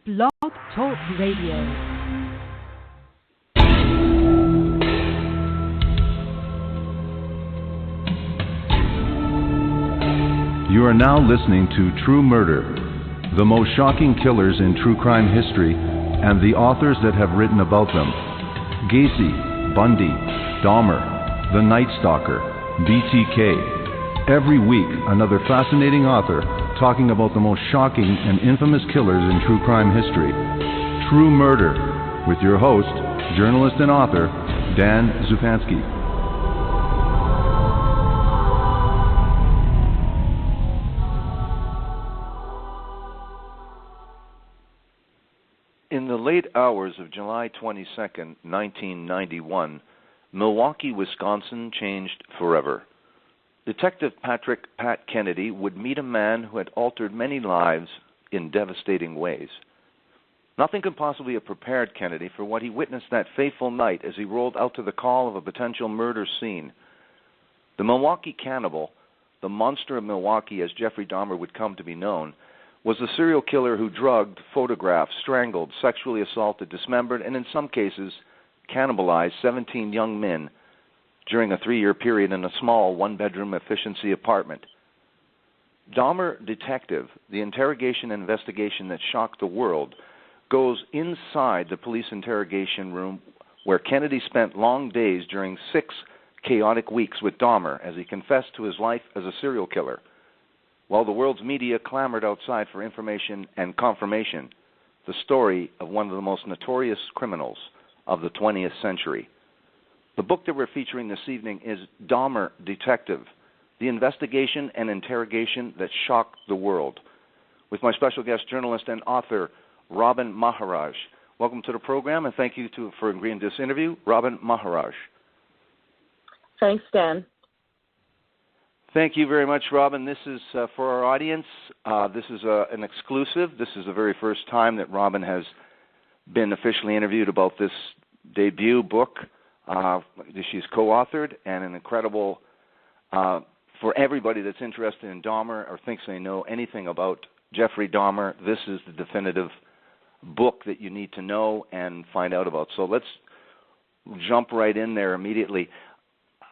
Blog Talk Radio. You are now listening to True Murder, the most shocking killers in true crime history, and the authors that have written about them. Gacy, Bundy, Dahmer, The Night Stalker, BTK. Every week, another fascinating author talking about the most shocking and infamous killers in true crime history. True Murder, with your host, journalist and author, Dan Zupansky. In the late hours of July 22nd, 1991, Milwaukee, Wisconsin changed forever. Detective Pat Kennedy would meet a man who had altered many lives in devastating ways. Nothing could possibly have prepared Kennedy for what he witnessed that fateful night as he rolled out to the call of a potential murder scene. The Milwaukee Cannibal, the Monster of Milwaukee as Jeffrey Dahmer would come to be known, was the serial killer who drugged, photographed, strangled, sexually assaulted, dismembered, and in some cases cannibalized 17 young men during a 3-year period in a small one-bedroom efficiency apartment. Dahmer Detective, the interrogation and investigation that shocked the world, goes inside the police interrogation room where Kennedy spent long days during 6 chaotic weeks with Dahmer as he confessed to his life as a serial killer. While the world's media clamored outside for information and confirmation, the story of one of the most notorious criminals of the 20th century. The book that we're featuring this evening is Dahmer Detective, the investigation and interrogation that shocked the world, with my special guest journalist and author, Robyn Maharaj. Welcome to the program, and thank you for agreeing to this interview, Robyn Maharaj. Thanks, Dan. Thank you very much, Robyn. This is for our audience. This is an exclusive. This is the very first time that Robyn has been officially interviewed about this debut book. She's co-authored, and an incredible, for everybody that's interested in Dahmer or thinks they know anything about Jeffrey Dahmer, this is the definitive book that you need to know and find out about. So let's jump right in there immediately.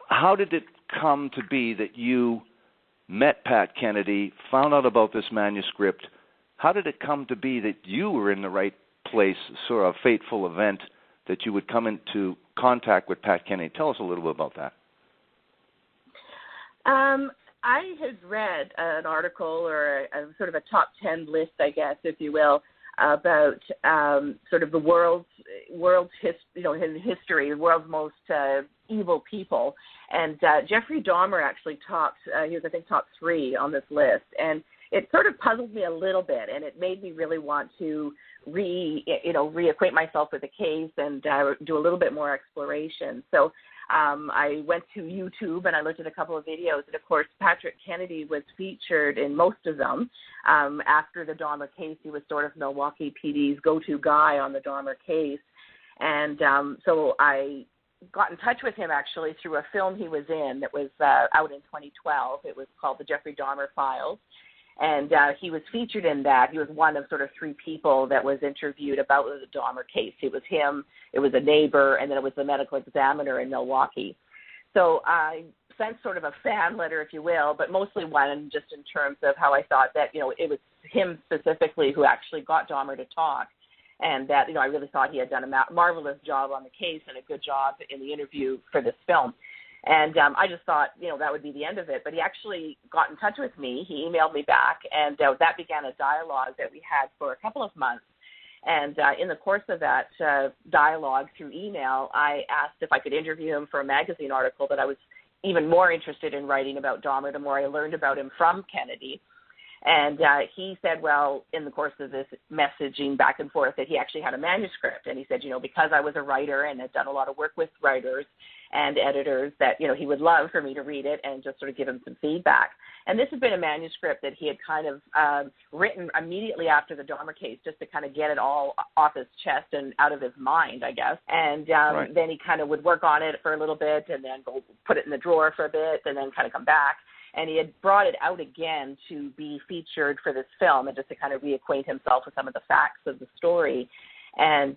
How did it come to be that you met Pat Kennedy, found out about this manuscript? How did it come to be that you were in the right place, sort of a fateful event, that you would come into contact with Pat Kennedy? Tell us a little bit about that. I had read an article or a sort of a top 10 list, I guess, if you will, about sort of the world's history, the world's most evil people. And Jeffrey Dahmer actually topped, he was, I think, top 3 on this list. And it sort of puzzled me a little bit, and it made me really want to reacquaint myself with the case and do a little bit more exploration. So I went to YouTube and I looked at a couple of videos, and of course Patrick Kennedy was featured in most of them. After the Dahmer case, he was sort of Milwaukee PD's go-to guy on the Dahmer case, and so I got in touch with him actually through a film he was in that was out in 2012. It was called The Jeffrey Dahmer Files. And he was featured in that. He was one of sort of 3 people that was interviewed about the Dahmer case. It was him, it was a neighbor, and then it was the medical examiner in Milwaukee. So I sent sort of a fan letter, if you will, but mostly one just in terms of how I thought that, it was him specifically who actually got Dahmer to talk. And that, I really thought he had done a marvelous job on the case and a good job in the interview for this film. And I just thought, that would be the end of it. But he actually got in touch with me. He emailed me back, and that began a dialogue that we had for a couple of months. And in the course of that dialogue through email, I asked if I could interview him for a magazine article that I was even more interested in writing about Dahmer the more I learned about him from Kennedy. And he said, well, in the course of this messaging back and forth, that he actually had a manuscript. And he said, because I was a writer and had done a lot of work with writers and editors, that, he would love for me to read it and just sort of give him some feedback. And this had been a manuscript that he had kind of written immediately after the Dahmer case, just to kind of get it all off his chest and out of his mind, I guess. And Right. Then he kind of would work on it for a little bit and then go put it in the drawer for a bit and then kind of come back. and he had brought it out again to be featured for this film and just to kind of reacquaint himself with some of the facts of the story. And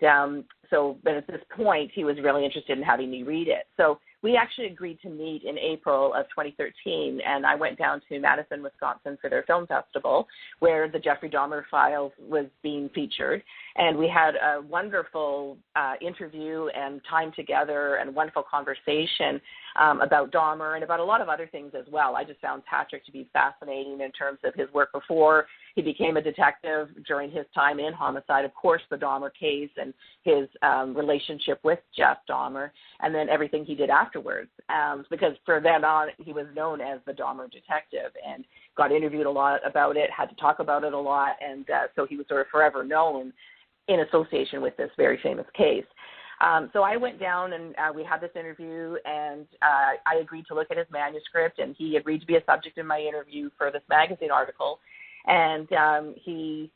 but at this point, he was really interested in having me read it. So we actually agreed to meet in April of 2013, and I went down to Madison, Wisconsin for their film festival where the Jeffrey Dahmer files was being featured. And we had a wonderful interview and time together and a wonderful conversation about Dahmer and about a lot of other things as well. I just found Patrick to be fascinating in terms of his work before he became a detective, during his time in homicide, of course, the Dahmer case and his relationship with Jeff Dahmer, and then everything he did afterwards. Because from then on, he was known as the Dahmer Detective and got interviewed a lot about it, had to talk about it a lot, and so he was sort of forever known in association with this very famous case. So I went down and we had this interview, and I agreed to look at his manuscript, and he agreed to be a subject in my interview for this magazine article. And he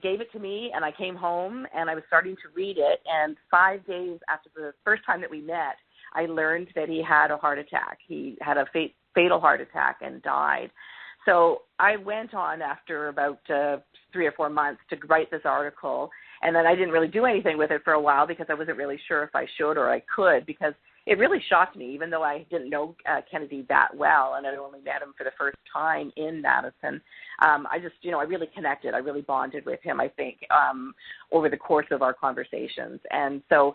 gave it to me, and I came home, and I was starting to read it, and 5 days after the first time that we met, I learned that he had a heart attack. He had a fatal heart attack and died. So I went on after about 3 or 4 months to write this article, and then I didn't really do anything with it for a while because I wasn't really sure if I should or I could, because it really shocked me, even though I didn't know Kennedy that well and I only met him for the first time in Madison. I just, I really connected. I really bonded with him, I think, over the course of our conversations. And so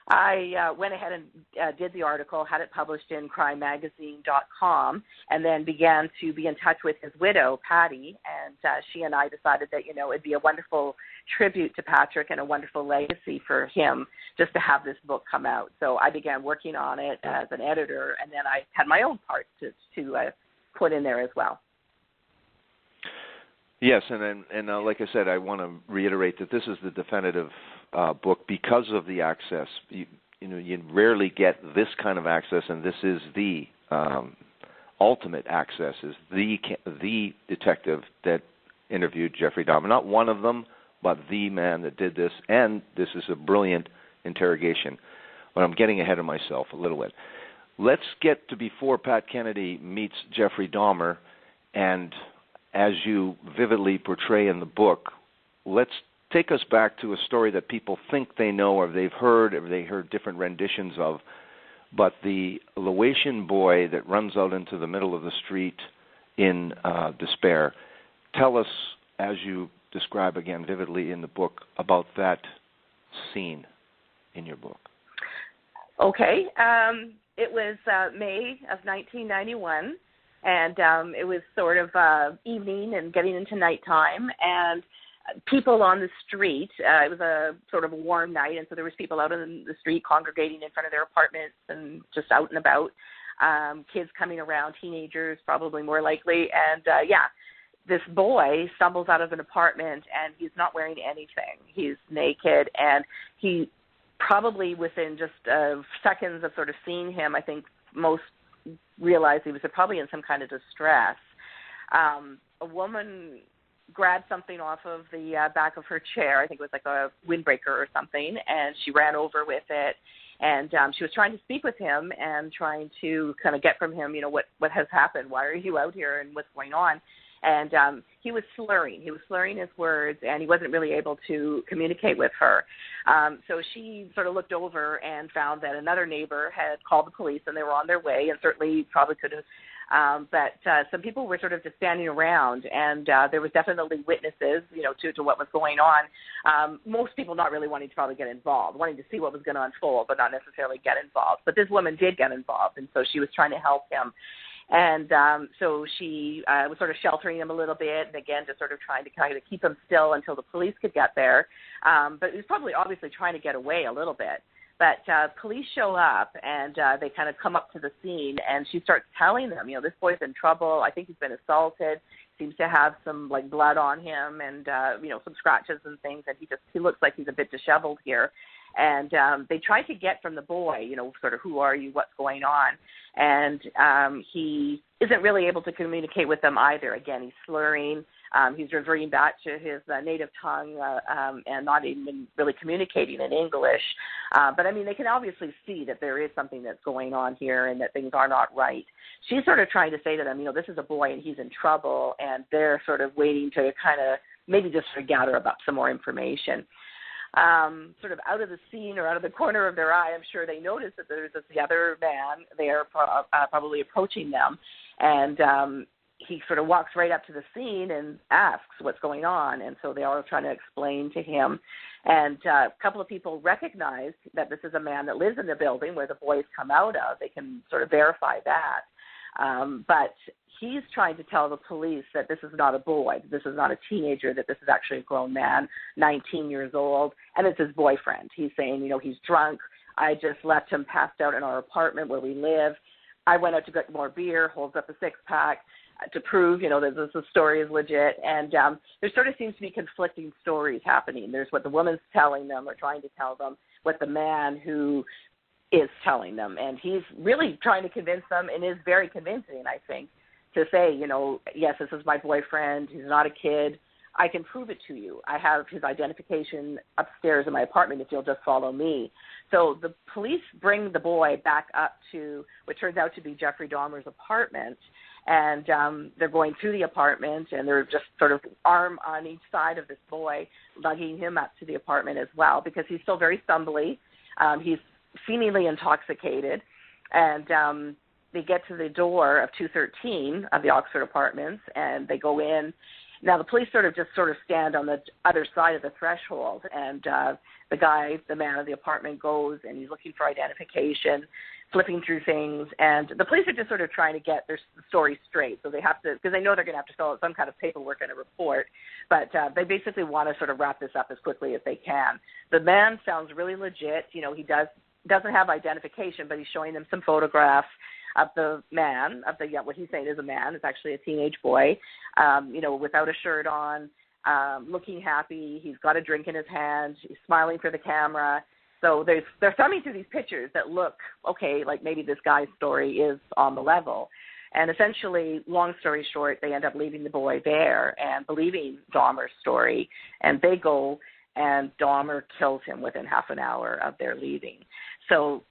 I went ahead and did the article, had it published in crimemagazine.com, and then began to be in touch with his widow, Patty, and she and I decided that, it'd be a wonderful tribute to Patrick and a wonderful legacy for him just to have this book come out. So I began working on it as an editor, and then I had my own part to put in there as well. Yes, and like I said, I want to reiterate that this is the definitive book because of the access. You rarely get this kind of access, and this is the ultimate access. Is the detective that interviewed Jeffrey Dahmer, not one of them, but the man that did this, and this is a brilliant interrogation. But I'm getting ahead of myself a little bit. Let's get to before Pat Kennedy meets Jeffrey Dahmer, and as you vividly portray in the book, let's take us back to a story that people think they know or they heard different renditions of, but the Laotian boy that runs out into the middle of the street in despair. Tell us, as you describe again vividly in the book, about that scene in your book. Okay. It was May of 1991. And it was sort of evening and getting into nighttime, and people on the street, it was a sort of a warm night, and so there was people out in the street congregating in front of their apartments and just out and about, kids coming around, teenagers probably more likely, and this boy stumbles out of an apartment, and he's not wearing anything. He's naked, and he probably within just seconds of sort of seeing him, I think most realized he was probably in some kind of distress. A woman grabbed something off of the back of her chair. I think it was like a windbreaker or something, and she ran over with it. And she was trying to speak with him and trying to kind of get from him, what has happened? Why are you out here and what's going on? And he was slurring. He was slurring his words, and he wasn't really able to communicate with her. So she sort of looked over and found that another neighbor had called the police, and they were on their way, and certainly probably could have. But some people were sort of just standing around, and there was definitely witnesses, to what was going on. Most people not really wanting to probably get involved, wanting to see what was going to unfold, but not necessarily get involved. But this woman did get involved, and so she was trying to help him. And so she was sort of sheltering him a little bit, and again, just sort of trying to kind of keep him still until the police could get there. But he was probably obviously trying to get away a little bit. But police show up, and they kind of come up to the scene, and she starts telling them, this boy's in trouble. I think he's been assaulted. Seems to have some blood on him, and some scratches and things. And he looks like he's a bit disheveled here. And they try to get from the boy, sort of, who are you, what's going on? And he isn't really able to communicate with them either. Again, he's slurring. He's reverting back to his native tongue and not even really communicating in English. But, I mean, they can obviously see that there is something that's going on here and that things are not right. She's sort of trying to say to them, you know, this is a boy and he's in trouble, and they're sort of waiting to kind of maybe just sort of gather up some more information. Sort of out of the scene or out of the corner of their eye, I'm sure they notice that there's this other man there probably approaching them, and he sort of walks right up to the scene and asks what's going on, and so they are trying to explain to him. And a couple of people recognize that this is a man that lives in the building where the boys come out of. They can sort of verify that. But he's trying to tell the police that this is not a boy, that this is not a teenager, that this is actually a grown man, 19 years old, and it's his boyfriend. He's saying, you know, he's drunk. I just left him passed out in our apartment where we live. I went out to get more beer, holds up a six-pack to prove, you know, that this story is legit. And there sort of seems to be conflicting stories happening. There's what the woman's telling them or trying to tell them, what the man who is telling them. And he's really trying to convince them, and is very convincing, I think, to say, you know, yes, this is my boyfriend. He's not a kid. I can prove it to you. I have his identification upstairs in my apartment if you'll just follow me. So the police bring the boy back up to what turns out to be Jeffrey Dahmer's apartment, and they're going through the apartment, and they're just sort of arm on each side of this boy, lugging him up to the apartment as well, because he's still very stumbly. He's seemingly intoxicated, and they get to the door of 213 of the Oxford Apartments, and they go in. Now, the police sort of stand on the other side of the threshold, and the man of the apartment goes, and he's looking for identification, flipping through things, and the police are just sort of trying to get their story straight. So they have to, because they know they're going to have to fill out some kind of paperwork and a report, but they basically want to sort of wrap this up as quickly as they can. The man sounds really legit. You know, he doesn't have identification, but he's showing them some photographs of the man, what he's saying is a man. It's actually a teenage boy, you know, without a shirt on, looking happy. He's got a drink in his hand. He's smiling for the camera. So they're thumbing through these pictures that look, okay, like maybe this guy's story is on the level. And essentially, long story short, they end up leaving the boy there and believing Dahmer's story. And they go, and Dahmer kills him within half an hour of their leaving. So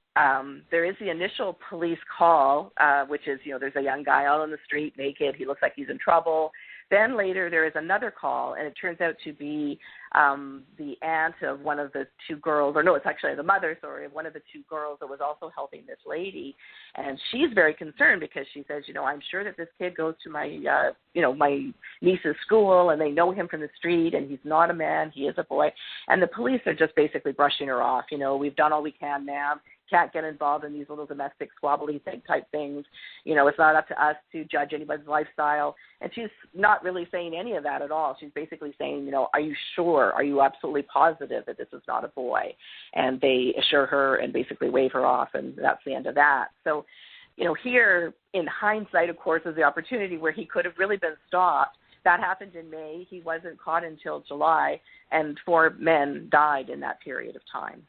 there is the initial police call, which is, you know, there's a young guy out on the street naked. He looks like he's in trouble. Then later there is another call, and it turns out to be the aunt of one of the two girls, or no, it's actually the mother, sorry, of one of the two girls that was also helping this lady. And she's very concerned because she says, you know, I'm sure that this kid goes to my, you know, my niece's school, and they know him from the street, and he's not a man, he is a boy. And the police are just basically brushing her off. You know, we've done all we can, ma'am. Can't get involved in these little domestic squabbly type things. You know, it's not up to us to judge anybody's lifestyle. And she's not really saying any of that at all. She's basically saying, you know, are you sure? Are you absolutely positive that this is not a boy? And they assure her and basically wave her off, and that's the end of that. So, you know, here in hindsight, of course, is the opportunity where he could have really been stopped. That happened in May. He wasn't caught until July, and 4 men died in that period of time.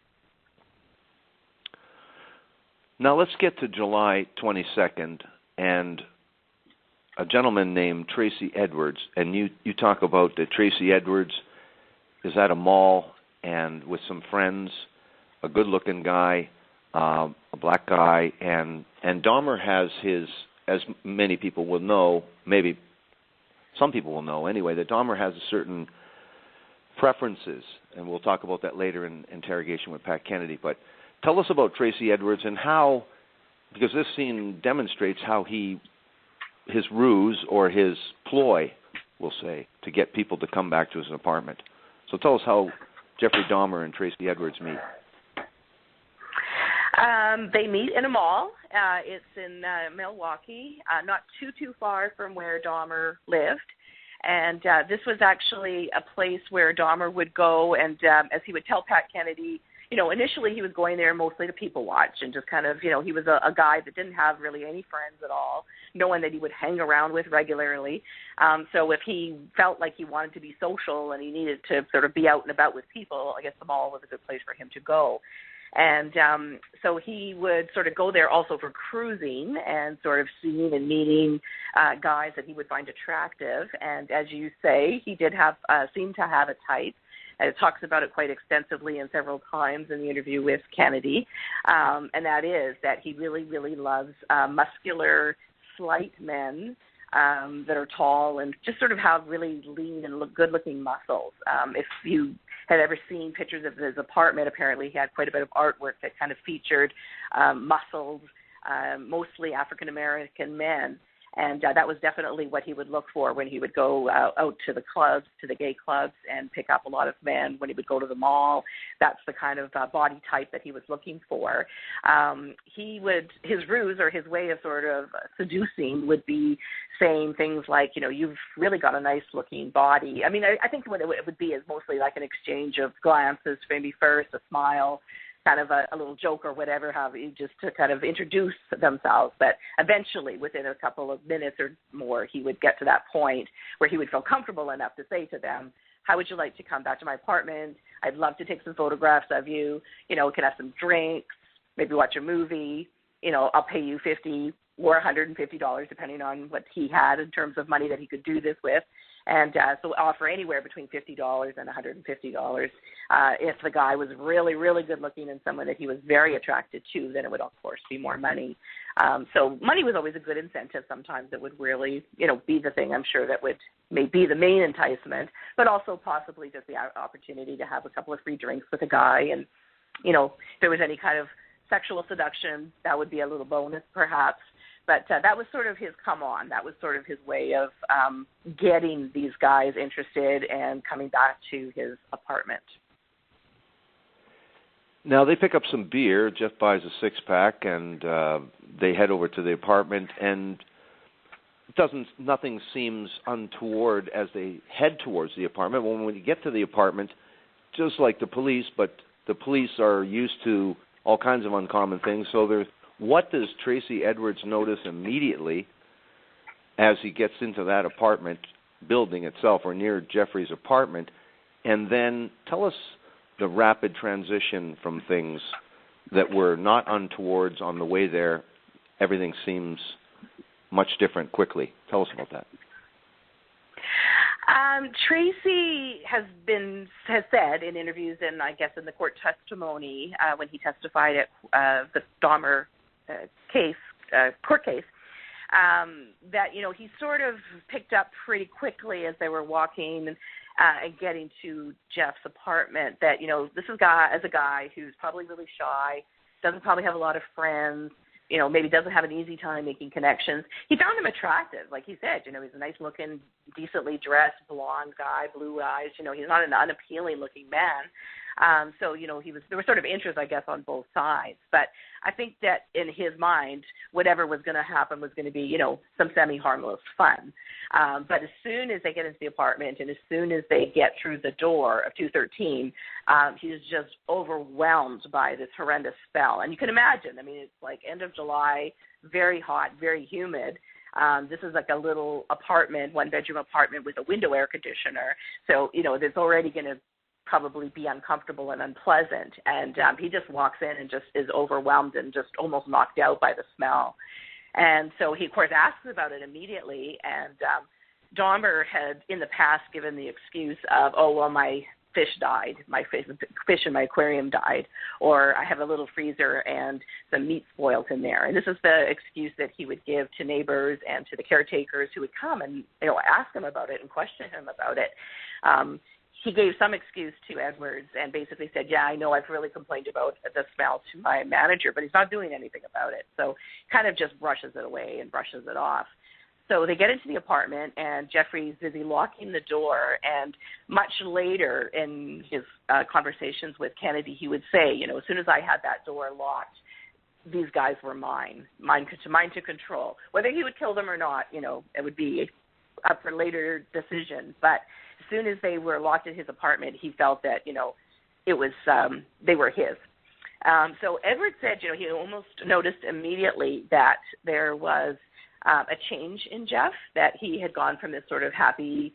Now let's get to July 22nd and a gentleman named Tracy Edwards. And you talk about that Tracy Edwards is at a mall and with some friends, a good-looking guy, a black guy, and Dahmer has his, as many people will know, maybe some people will know anyway, that Dahmer has certain preferences, and we'll talk about that later in Interrogation with Pat Kennedy. But tell us about Tracy Edwards and how, because this scene demonstrates how his ruse or his ploy, we'll say, to get people to come back to his apartment. So tell us how Jeffrey Dahmer and Tracy Edwards meet. They meet in a mall. It's in Milwaukee, not too far from where Dahmer lived. And this was actually a place where Dahmer would go, and as he would tell Pat Kennedy, you know, initially he was going there mostly to people watch and just kind of, you know, he was a guy that didn't have really any friends at all, no one that he would hang around with regularly. So if he felt like he wanted to be social and he needed to sort of be out and about with people, I guess the mall was a good place for him to go. And so he would sort of go there also for cruising and sort of seeing and meeting guys that he would find attractive. And as you say, he did have seem to have a type. And it talks about it quite extensively and several times in the interview with Kennedy. And that is that he really, really loves muscular, slight men that are tall and just sort of have really lean and good-looking muscles. If you had ever seen pictures of his apartment, apparently he had quite a bit of artwork that kind of featured muscled, mostly African-American men. And that was definitely what he would look for when he would go out to the clubs, to the gay clubs, and pick up a lot of men. When he would go to the mall, that's the kind of body type that he was looking for. His ruse or his way of sort of seducing would be saying things like, you've really got a nice-looking body. I mean, I think what it would be is mostly like an exchange of glances, maybe first, a smile, kind of a little joke or whatever, just to kind of introduce themselves. But eventually, within a couple of minutes or more, he would get to that point where he would feel comfortable enough to say to them, how would you like to come back to my apartment? I'd love to take some photographs of you. We can have some drinks, maybe watch a movie. I'll pay you $50 or $150, depending on what he had in terms of money that he could do this with. And so offer anywhere between $50 and $150. If the guy was really, really good looking and someone that he was very attracted to, then it would, of course, be more money. So money was always a good incentive. Sometimes it would really, be the thing, I'm sure, that would be the main enticement, but also possibly just the opportunity to have a couple of free drinks with a guy. And, if there was any kind of sexual seduction, that would be a little bonus perhaps. But that was sort of his come on. That was sort of his way of getting these guys interested and coming back to his apartment. Now, they pick up some beer. Jeff buys a six-pack, and they head over to the apartment. And nothing seems untoward as they head towards the apartment. When you get to the apartment, just like the police, but the police are used to all kinds of uncommon things. So what does Tracy Edwards notice immediately as he gets into that apartment building itself or near Jeffrey's apartment? And then tell us the rapid transition from things that were not untowards on the way there. Everything seems much different quickly. Tell us about that. Tracy has said in interviews and I guess in the court testimony when he testified at the Dahmer court case, that, he sort of picked up pretty quickly as they were walking and getting to Jeff's apartment that, this is a guy who's probably really shy, doesn't probably have a lot of friends, maybe doesn't have an easy time making connections. He found him attractive. Like he said, he's a nice-looking, decently dressed, blonde guy, blue eyes. He's not an unappealing-looking man. So, there was sort of interest, I guess, on both sides. But I think that in his mind, whatever was going to happen was going to be, some semi-harmless fun. But as soon as they get into the apartment and as soon as they get through the door of 213, he's just overwhelmed by this horrendous smell. And you can imagine, it's like end of July, very hot, very humid. This is like a little apartment, one-bedroom apartment with a window air conditioner. So, it's already going to probably be uncomfortable and unpleasant. And he just walks in and just is overwhelmed and just almost knocked out by the smell. And so he, of course, asks about it immediately. And Dahmer had in the past given the excuse of, my fish died, my fish in my aquarium died, or I have a little freezer and some meat spoiled in there. And this is the excuse that he would give to neighbors and to the caretakers who would come and ask him about it and question him about it. He gave some excuse to Edwards and basically said, I know I've really complained about the smell to my manager, but he's not doing anything about it. So kind of just brushes it away and brushes it off. So they get into the apartment, and Jeffrey's busy locking the door. And much later in his conversations with Kennedy, he would say, as soon as I had that door locked, these guys were mine to control. Whether he would kill them or not, it would be up for later decision. But as soon as they were locked in his apartment, he felt that, it was they were his. So Edward said, he almost noticed immediately that there was a change in Jeff, that he had gone from this sort of happy,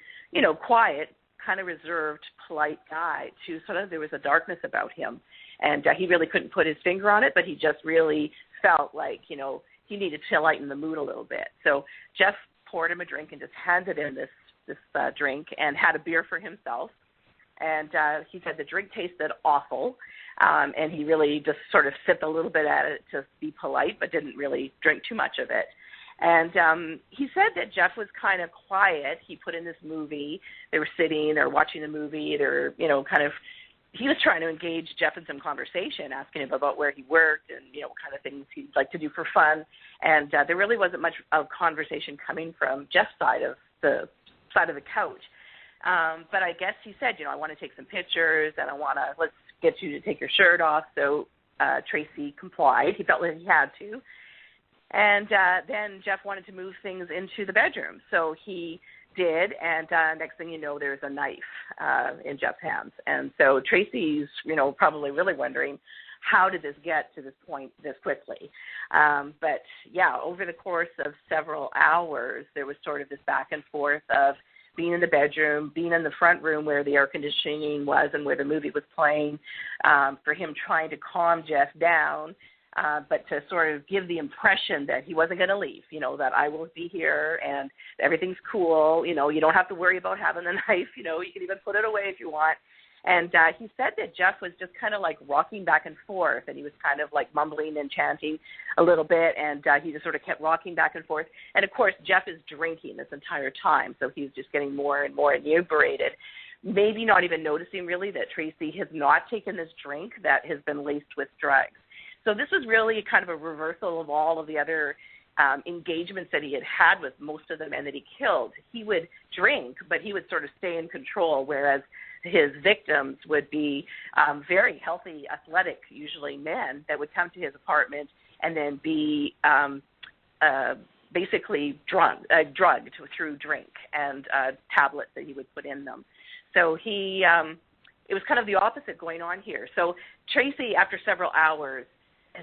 quiet kind of reserved, polite guy to sort of, there was a darkness about him. And he really couldn't put his finger on it, but he just really felt like, he needed to lighten the mood a little bit. So Jeff poured him a drink and just handed him this drink and had a beer for himself. And he said the drink tasted awful, and he really just sort of sipped a little bit at it to be polite, but didn't really drink too much of it. And he said that Jeff was kind of quiet. He put in this movie. They were sitting, they were watching the movie. They're, he was trying to engage Jeff in some conversation, asking him about where he worked and, what kind of things he'd like to do for fun. And there really wasn't much of conversation coming from Jeff's side of the couch. But I guess he said, I want to take some pictures and let's get you to take your shirt off. So Tracy complied. He felt like he had to. And then Jeff wanted to move things into the bedroom. So he did, and next thing you know, there's a knife in Jeff's hands. And so Tracy's, probably really wondering, how did this get to this point this quickly? But, yeah, over the course of several hours, there was sort of this back and forth of being in the bedroom, being in the front room where the air conditioning was and where the movie was playing, for him trying to calm Jeff down, but to sort of give the impression that he wasn't going to leave, that I will be here and everything's cool. You don't have to worry about having the knife. You can even put it away if you want. And he said that Jeff was just kind of like rocking back and forth, and he was kind of like mumbling and chanting a little bit, and he just sort of kept rocking back and forth. And, of course, Jeff is drinking this entire time, so he's just getting more and more inebriated, maybe not even noticing really that Tracy has not taken this drink that has been laced with drugs. So this was really kind of a reversal of all of the other engagements that he had with most of the men that he killed. He would drink, but he would sort of stay in control, whereas his victims would be very healthy, athletic, usually men, that would come to his apartment and then be basically drugged through drink and tablets that he would put in them. So it was kind of the opposite going on here. So Tracy, after several hours,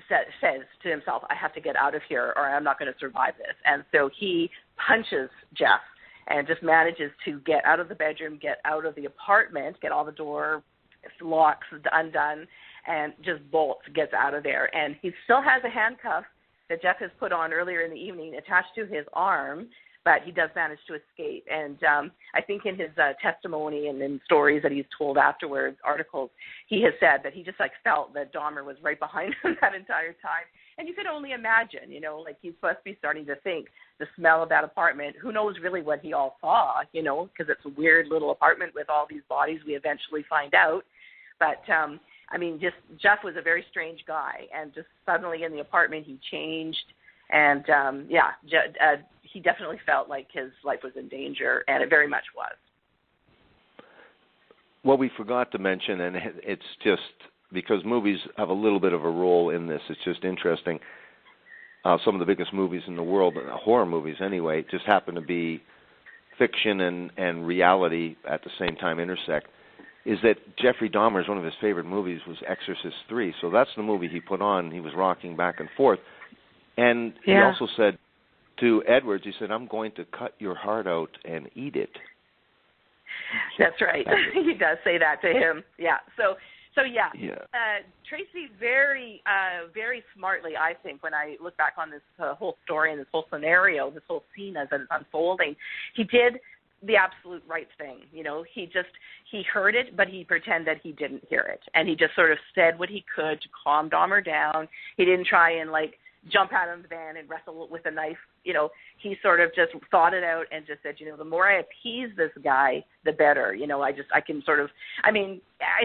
says to himself, I have to get out of here or I'm not going to survive this. And so he punches Jeff and just manages to get out of the bedroom, get out of the apartment, get all the door locks undone, and just bolts, gets out of there. And he still has a handcuff that Jeff has put on earlier in the evening attached to his arm, but he does manage to escape. And I think in his testimony and in stories that he's told afterwards, articles, he has said that he just felt that Dahmer was right behind him that entire time. And you could only imagine, he's supposed to be starting to think the smell of that apartment. Who knows really what he all saw, because it's a weird little apartment with all these bodies, we eventually find out. But, just Jeff was a very strange guy. And just suddenly in the apartment, he changed. And, he definitely felt like his life was in danger, and it very much was. What we forgot to mention, and it's just because movies have a little bit of a role in this, it's just interesting. Some of the biggest movies in the world, horror movies anyway, just happen to be fiction and reality at the same time intersect, is that Jeffrey Dahmer's one of his favorite movies was Exorcist 3. So that's the movie he put on. He was rocking back and forth. And he also said to Edwards, he said, I'm going to cut your heart out and eat it. That's right. He does say that to him. Yeah. So Tracy very, very smartly, I think, when I look back on this whole story and this whole scenario, this whole scene as it's unfolding, he did the absolute right thing. He heard it, but he pretended that he didn't hear it. And he just sort of said what he could to calm Dahmer down. He didn't try and jump out of the van and wrestle with a knife. He sort of just thought it out and just said, the more I appease this guy, the better. I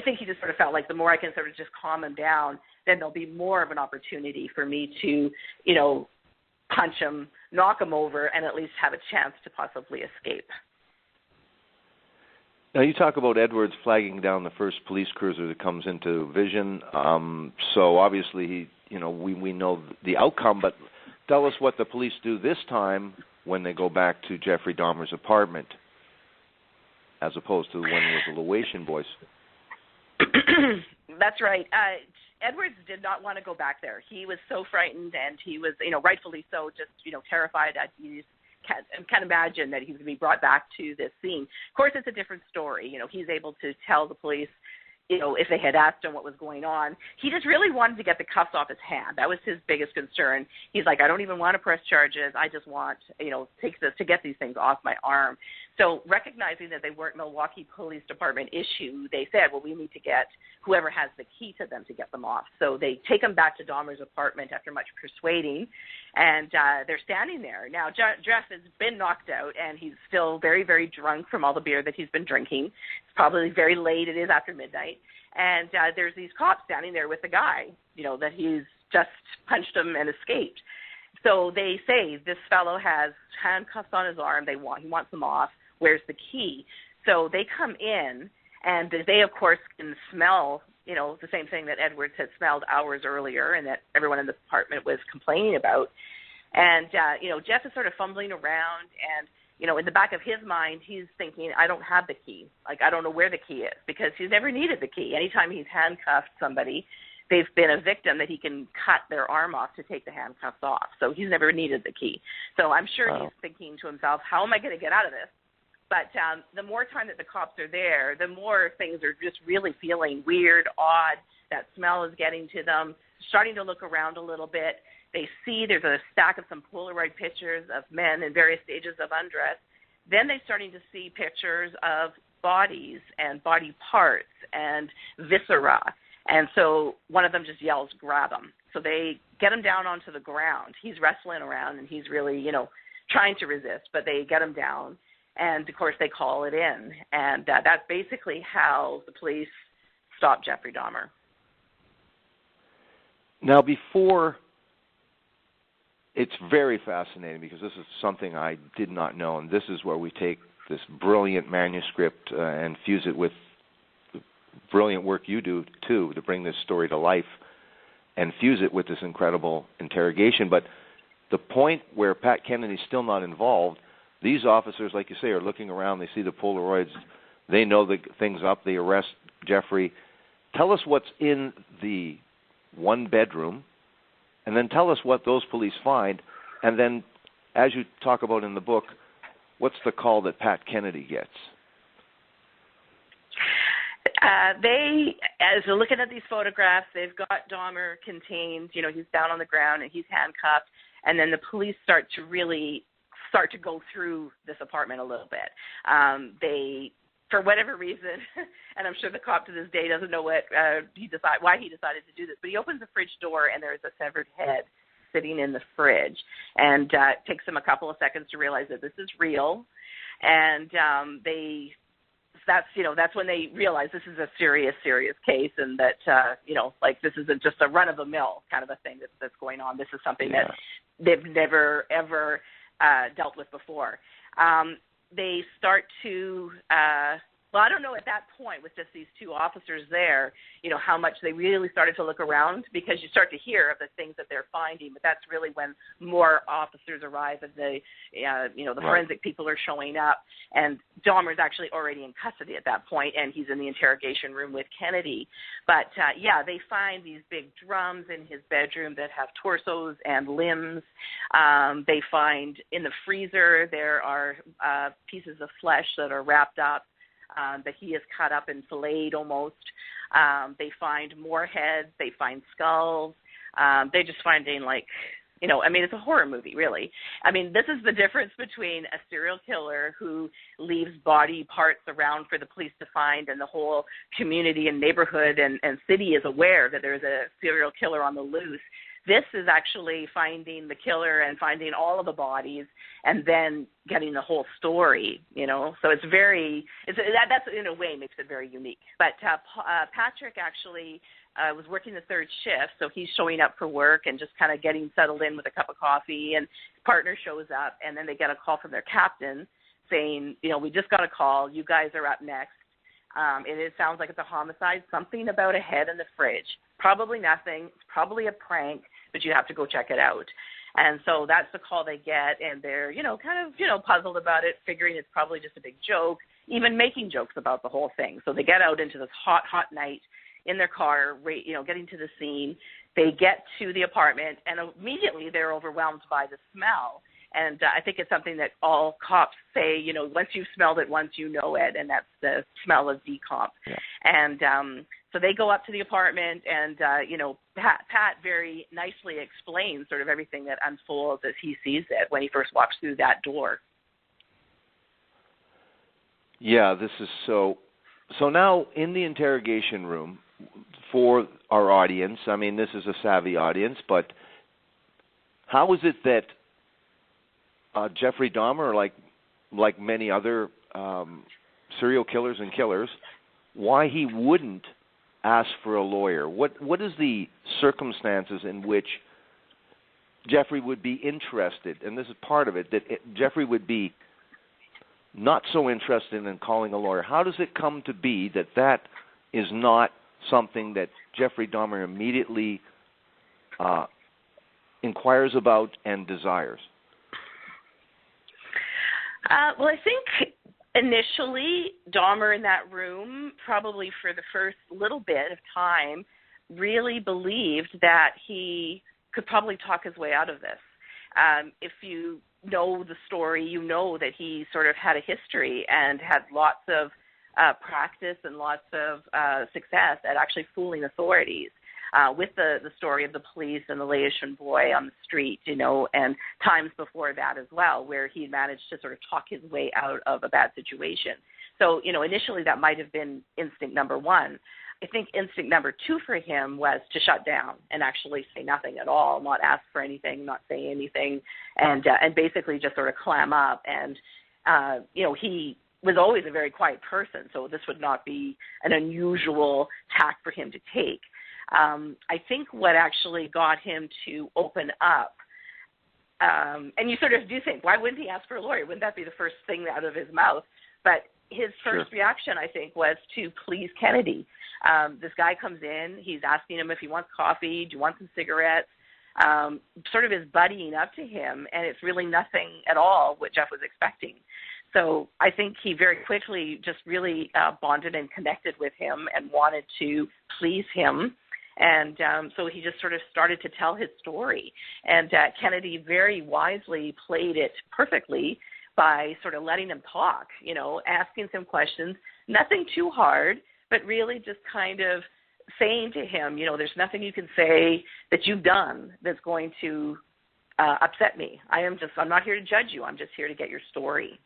think he just sort of felt like the more I can sort of just calm him down, then there'll be more of an opportunity for me to, punch him, knock him over, and at least have a chance to possibly escape. Now, you talk about Edwards flagging down the first police cruiser that comes into vision. So obviously, we know the outcome, but tell us what the police do this time when they go back to Jeffrey Dahmer's apartment, as opposed to when it was the Laotian boys. That's right. Edwards did not want to go back there. He was so frightened, and he was, rightfully so, just, terrified. can't imagine that he's going to be brought back to this scene. Of course, it's a different story. He's able to tell the police, if they had asked him what was going on. He just really wanted to get the cuffs off his hand. That was his biggest concern. He's like, I don't even want to press charges. I just want, to get these things off my arm. So recognizing that they weren't Milwaukee Police Department issue, they said, well, we need to get whoever has the key to them to get them off. So they take him back to Dahmer's apartment after much persuading, and they're standing there. Now, Jeff has been knocked out, and he's still very, very drunk from all the beer that he's been drinking. It's probably very late. It is after midnight. And there's these cops standing there with the guy, that he's just punched him and escaped. So they say this fellow has handcuffs on his arm. He wants them off. Where's the key? So they come in, and they, of course, can smell, the same thing that Edwards had smelled hours earlier and that everyone in the apartment was complaining about. And, Jeff is sort of fumbling around, and, in the back of his mind, he's thinking, I don't have the key. Like, I don't know where the key is, because he's never needed the key. Anytime he's handcuffed somebody, they've been a victim that he can cut their arm off to take the handcuffs off. So he's never needed the key. So I'm sure he's thinking to himself, how am I going to get out of this? But the more time that the cops are there, the more things are just really feeling weird, odd. That smell is getting to them, starting to look around a little bit. They see there's a stack of some Polaroid pictures of men in various stages of undress. Then they're starting to see pictures of bodies and body parts and viscera. And so one of them just yells, grab him. So they get him down onto the ground. He's wrestling around, and he's really, trying to resist, but they get him down. And, of course, they call it in. And that's basically how the police stopped Jeffrey Dahmer. Now, it's very fascinating, because this is something I did not know, and this is where we take this brilliant manuscript and fuse it with the brilliant work you do, too, to bring this story to life and fuse it with this incredible interrogation. But the point where Pat Kennedy's still not involved, these officers, like you say, are looking around. They see the Polaroids. They know the thing's up. They arrest Jeffrey. Tell us what's in the one bedroom, and then tell us what those police find. And then, as you talk about in the book, what's the call that Pat Kennedy gets? As they're looking at these photographs, they've got Dahmer contained. He's down on the ground and he's handcuffed. And then the police start to go through this apartment a little bit. They, for whatever reason, and I'm sure the cop to this day doesn't know why he decided to do this, but he opens the fridge door and there's a severed head sitting in the fridge. And it takes them a couple of seconds to realize that this is real. And that's when they realize this is a serious case, and that, this isn't just a run-of-the-mill kind of a thing that's going on. This is something that they've never, ever dealt with before. They start to, I don't know at that point with just these two officers there, how much they really started to look around, because you start to hear of the things that they're finding, but that's really when more officers arrive and the forensic people are showing up, and Dahmer's actually already in custody at that point, and he's in the interrogation room with Kennedy. But, they find these big drums in his bedroom that have torsos and limbs. They find in the freezer there are pieces of flesh that are wrapped up, that he has cut up and filleted almost. They find more heads. They find skulls. They're just finding, it's a horror movie, really. This is the difference between a serial killer who leaves body parts around for the police to find, and the whole community and neighborhood and city is aware that there's a serial killer on the loose. This is actually finding the killer and finding all of the bodies and then getting the whole story, So that's in a way makes it very unique. But Patrick actually was working the third shift, so he's showing up for work and just kind of getting settled in with a cup of coffee, and his partner shows up, and then they get a call from their captain saying, we just got a call. You guys are up next. It sounds like it's a homicide, something about a head in the fridge. Probably nothing. It's probably a prank, but you have to go check it out. And so that's the call they get, and they're, puzzled about it, figuring it's probably just a big joke, even making jokes about the whole thing. So they get out into this hot, hot night in their car, getting to the scene. They get to the apartment, and immediately they're overwhelmed by the smell. And I think it's something that all cops say, once you've smelled it once, you know it, and that's the smell of decomp. Yeah. And so they go up to the apartment, and, Pat very nicely explains sort of everything that unfolds as he sees it when he first walks through that door. Yeah, this is so now in the interrogation room, for our audience, I mean, this is a savvy audience, but how is it that Jeffrey Dahmer, like many other serial killers and killers, why he wouldn't ask for a lawyer? What is the circumstances in which Jeffrey would be interested, and this is part of it, that Jeffrey would be not so interested in calling a lawyer? How does it come to be that is not something that Jeffrey Dahmer immediately inquires about and desires? Well, I think initially Dahmer in that room, probably for the first little bit of time, really believed that he could probably talk his way out of this. If you know the story, you know that he sort of had a history and had lots of practice and lots of success at actually fooling authorities. With the story of the police and the Laotian boy on the street, and times before that as well, where he managed to sort of talk his way out of a bad situation. So, initially that might have been instinct number one. I think instinct number two for him was to shut down and actually say nothing at all, not ask for anything, not say anything, and basically just sort of clam up. And, he was always a very quiet person, so this would not be an unusual tack for him to take. I think what actually got him to open up, and you sort of do think, why wouldn't he ask for a lawyer? Wouldn't that be the first thing out of his mouth? But his first reaction, I think, was to please Kennedy. This guy comes in, he's asking him if he wants coffee, do you want some cigarettes, sort of is buddying up to him, and it's really nothing at all what Jeff was expecting. So I think he very quickly just really bonded and connected with him and wanted to please him. And so he just sort of started to tell his story. And Kennedy very wisely played it perfectly by sort of letting him talk, asking some questions, nothing too hard, but really just kind of saying to him, there's nothing you can say that you've done that's going to upset me. I'm not here to judge you. I'm just here to get your story.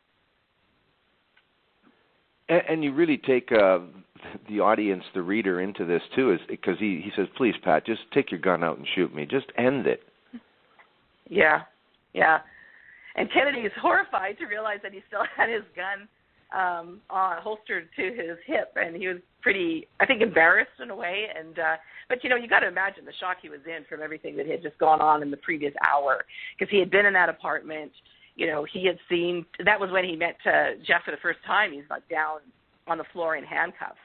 And you really take the audience, the reader, into this, too, because he says, please, Pat, just take your gun out and shoot me. Just end it. Yeah. And Kennedy is horrified to realize that he still had his gun holstered to his hip, and he was pretty, I think, embarrassed in a way. And but, you got to imagine the shock he was in from everything that had just gone on in the previous hour, because he had been in that apartment. He had seen, that was when he met Jeff for the first time. He's down on the floor in handcuffs.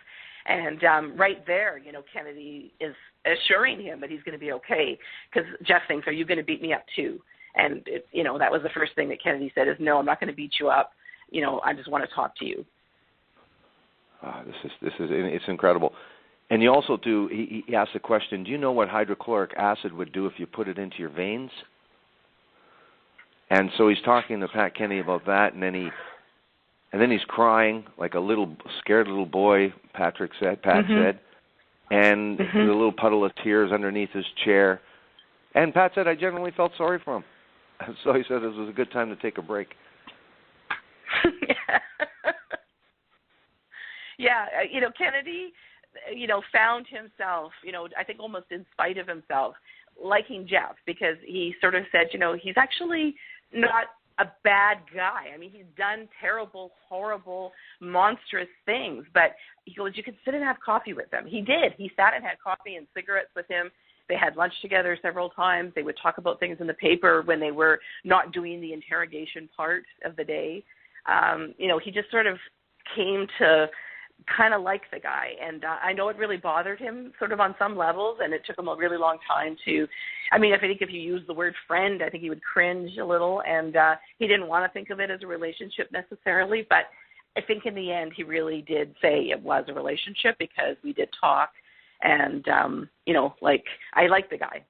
And right there, Kennedy is assuring him that he's going to be okay, because Jeff thinks, are you going to beat me up too? And, that was the first thing that Kennedy said is, no, I'm not going to beat you up. I just want to talk to you. It's incredible. And you also he asked the question, do you know what hydrochloric acid would do if you put it into your veins? And so he's talking to Pat Kennedy about that, and then he's crying like a scared little boy, Pat said, and the little puddle of tears underneath his chair. And Pat said, I genuinely felt sorry for him. So he said it was a good time to take a break. Yeah, Kennedy, found himself, I think almost in spite of himself, liking Jeff, because he sort of said, he's actually not a bad guy. I mean, he's done terrible, horrible, monstrous things, but he goes, you could sit and have coffee with him. He did. He sat and had coffee and cigarettes with him. They had lunch together several times. They would talk about things in the paper when they were not doing the interrogation part of the day. He just sort of came to kind of like the guy. And I know it really bothered him sort of on some levels, and it took him a really long time to, I think if you use the word friend, I think he would cringe a little, and he didn't want to think of it as a relationship necessarily, but I think in the end he really did say it was a relationship, because we did talk, and, I like the guy,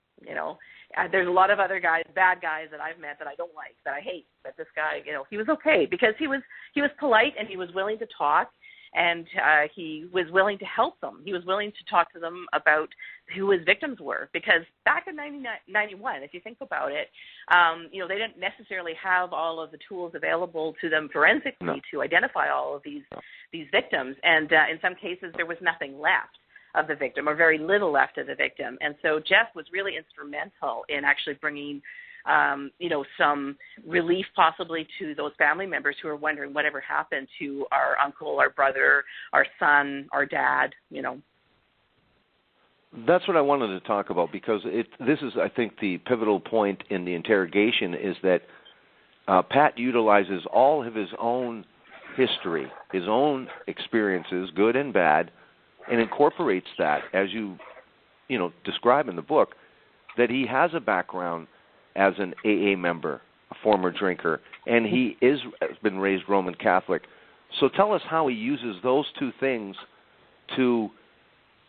There's a lot of other guys, bad guys that I've met that I don't like, that I hate. But this guy, he was okay because he was polite and he was willing to talk, and he was willing to help them. He was willing to talk to them about who his victims were, because back in 1991, if you think about it, they didn't necessarily have all of the tools available to them forensically to identify all of these victims, and in some cases there was nothing left of the victim, or very little left of the victim. And so Jeff was really instrumental in actually bringing some relief possibly to those family members who are wondering whatever happened to our uncle, our brother, our son, our dad, That's what I wanted to talk about, because this is, I think, the pivotal point in the interrogation, is that Pat utilizes all of his own history, his own experiences, good and bad, and incorporates that, as you describe in the book, that he has a background as an AA member, a former drinker, and he has been raised Roman Catholic. So tell us how he uses those two things to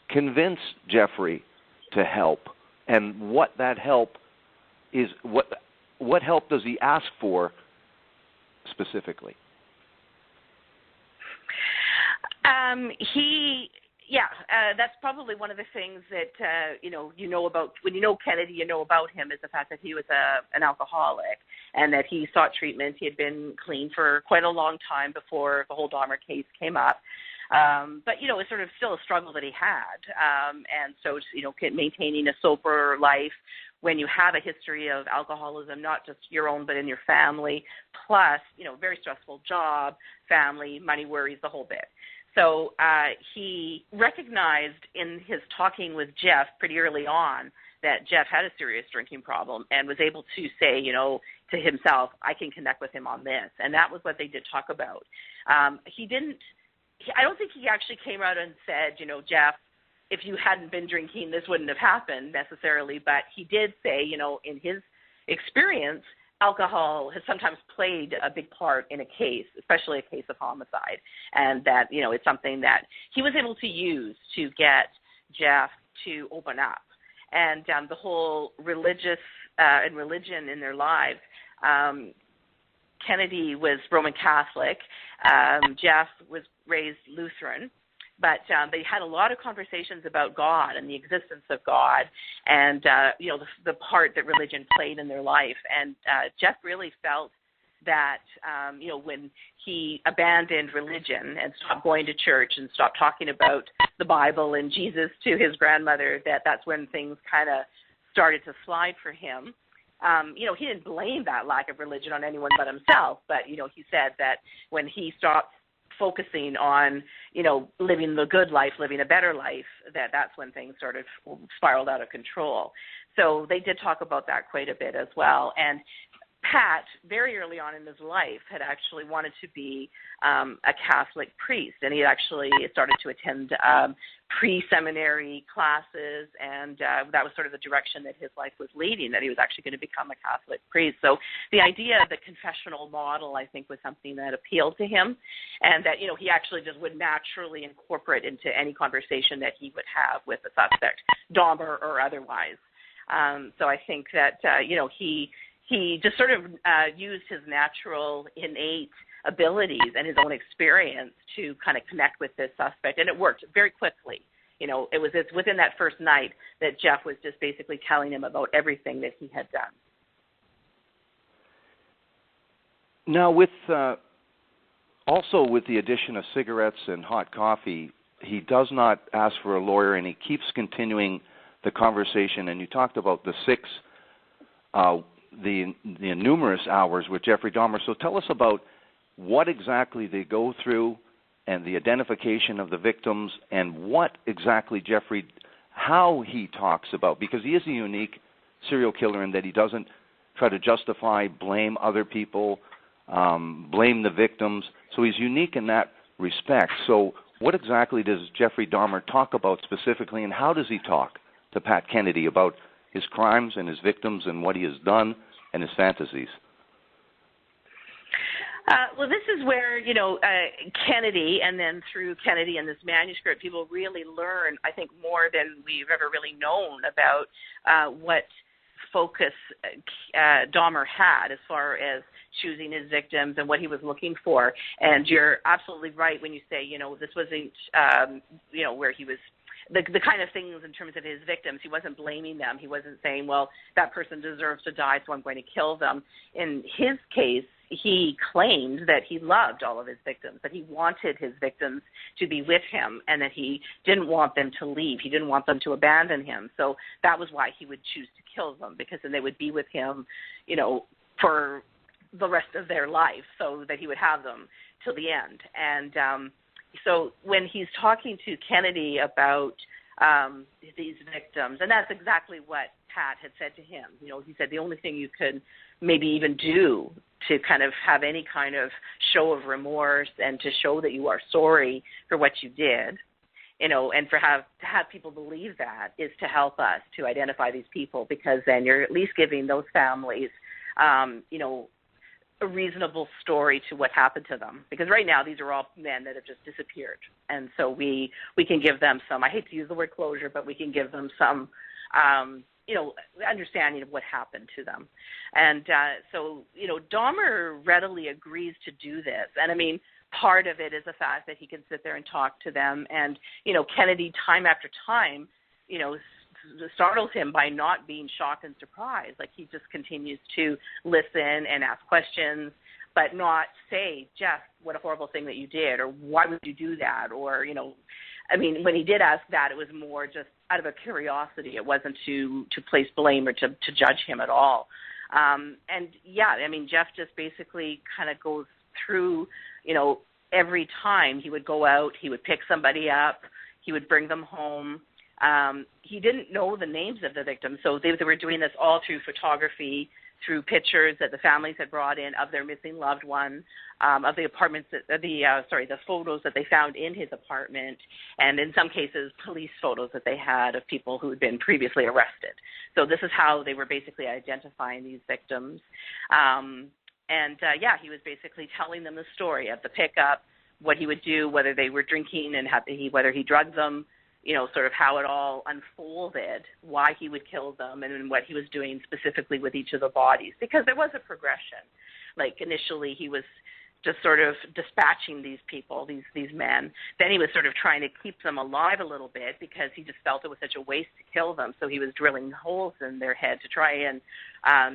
convince Jeffrey to help, and what that help is. What help does he ask for specifically? That's probably one of the things that you know about when you know Kennedy. You know about him is the fact that he was an alcoholic, and that he sought treatment. He had been clean for quite a long time before the whole Dahmer case came up. But it's sort of still a struggle that he had, and so maintaining a sober life when you have a history of alcoholism, not just your own but in your family, plus very stressful job, family, money worries, the whole bit. So he recognized in his talking with Jeff pretty early on that Jeff had a serious drinking problem, and was able to say, to himself, I can connect with him on this. And that was what they did talk about. I don't think he actually came out and said, Jeff, if you hadn't been drinking, this wouldn't have happened necessarily. But he did say, in his experience, alcohol has sometimes played a big part in a case, especially a case of homicide, and that, it's something that he was able to use to get Jeff to open up. And the whole religion in their lives, Kennedy was Roman Catholic, Jeff was raised Lutheran, but they had a lot of conversations about God and the existence of God, and the part that religion played in their life. And Jeff really felt that when he abandoned religion and stopped going to church and stopped talking about the Bible and Jesus to his grandmother, that's when things kind of started to slide for him. He didn't blame that lack of religion on anyone but himself, but he said that when he stopped focusing on, living the good life, living a better life, that's when things sort of spiraled out of control. So they did talk about that quite a bit as well. And Pat, very early on in his life, had actually wanted to be a Catholic priest, and he actually started to attend pre-seminary classes, and that was sort of the direction that his life was leading, that he was actually going to become a Catholic priest. So the idea of the confessional model, I think, was something that appealed to him, and that, he actually just would naturally incorporate into any conversation that he would have with the suspect, Dahmer or otherwise. So I think that, he just sort of used his natural, innate abilities and his own experience to kind of connect with this suspect, and it worked very quickly. It's within that first night that Jeff was just basically telling him about everything that he had done. Now, also with the addition of cigarettes and hot coffee, he does not ask for a lawyer, and he keeps continuing the conversation. And you talked about the the numerous hours with Jeffrey Dahmer. So tell us about what exactly they go through, and the identification of the victims, and what exactly how he talks about, because he is a unique serial killer in that he doesn't try to justify, blame other people, blame the victims. So he's unique in that respect. So what exactly does Jeffrey Dahmer talk about specifically, and how does he talk to Pat Kennedy about his crimes and his victims and what he has done and his fantasies? Well, this is where, Kennedy, and then through Kennedy and this manuscript, people really learn, I think, more than we've ever really known about what focus Dahmer had as far as choosing his victims and what he was looking for. And you're absolutely right when you say, this wasn't, where he was the kind of things in terms of his victims. He wasn't blaming them. He wasn't saying, well, that person deserves to die, so I'm going to kill them. In his case, he claimed that he loved all of his victims, that he wanted his victims to be with him, and that he didn't want them to leave. He didn't want them to abandon him. So that was why he would choose to kill them, because then they would be with him, for the rest of their life, so that he would have them till the end. And so when he's talking to Kennedy about these victims, and that's exactly what Pat had said to him. He said the only thing you could maybe even do to kind of have any kind of show of remorse and to show that you are sorry for what you did, and to have people believe that, is to help us to identify these people, because then you're at least giving those families, a reasonable story to what happened to them. Because right now these are all men that have just disappeared, and so we can give them some, I hate to use the word closure, but we can give them some understanding of what happened to them. And so Dahmer readily agrees to do this. And I mean, part of it is the fact that he can sit there and talk to them. And, Kennedy, time after time, startles him by not being shocked and surprised. Like, he just continues to listen and ask questions, but not say, Jeff, what a horrible thing that you did, or why would you do that? Or, when he did ask that, it was more just out of a curiosity. It wasn't to place blame or to judge him at all. Jeff just basically kind of goes through, every time he would go out, he would pick somebody up, he would bring them home. He didn't know the names of the victims, so they were doing this all through photography, through pictures that the families had brought in of their missing loved one, of the apartments, the photos that they found in his apartment, and in some cases, police photos that they had of people who had been previously arrested. So this is how they were basically identifying these victims. He was basically telling them the story of the pickup, what he would do, whether they were drinking and whether he drugged them, sort of how it all unfolded, why he would kill them, and what he was doing specifically with each of the bodies. Because there was a progression. Like, initially he was just sort of dispatching these people, these men. Then he was sort of trying to keep them alive a little bit because he just felt it was such a waste to kill them. So he was drilling holes in their head to try and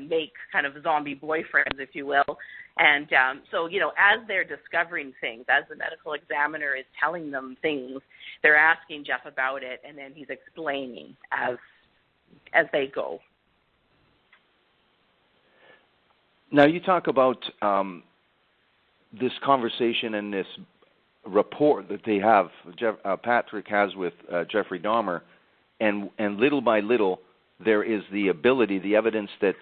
make kind of zombie boyfriends, if you will. And as they're discovering things, as the medical examiner is telling them things, they're asking Jeff about it, and then he's explaining as they go. Now, you talk about this conversation and this rapport that they have, Patrick has with Jeffrey Dahmer, and little by little there is the ability, the evidence that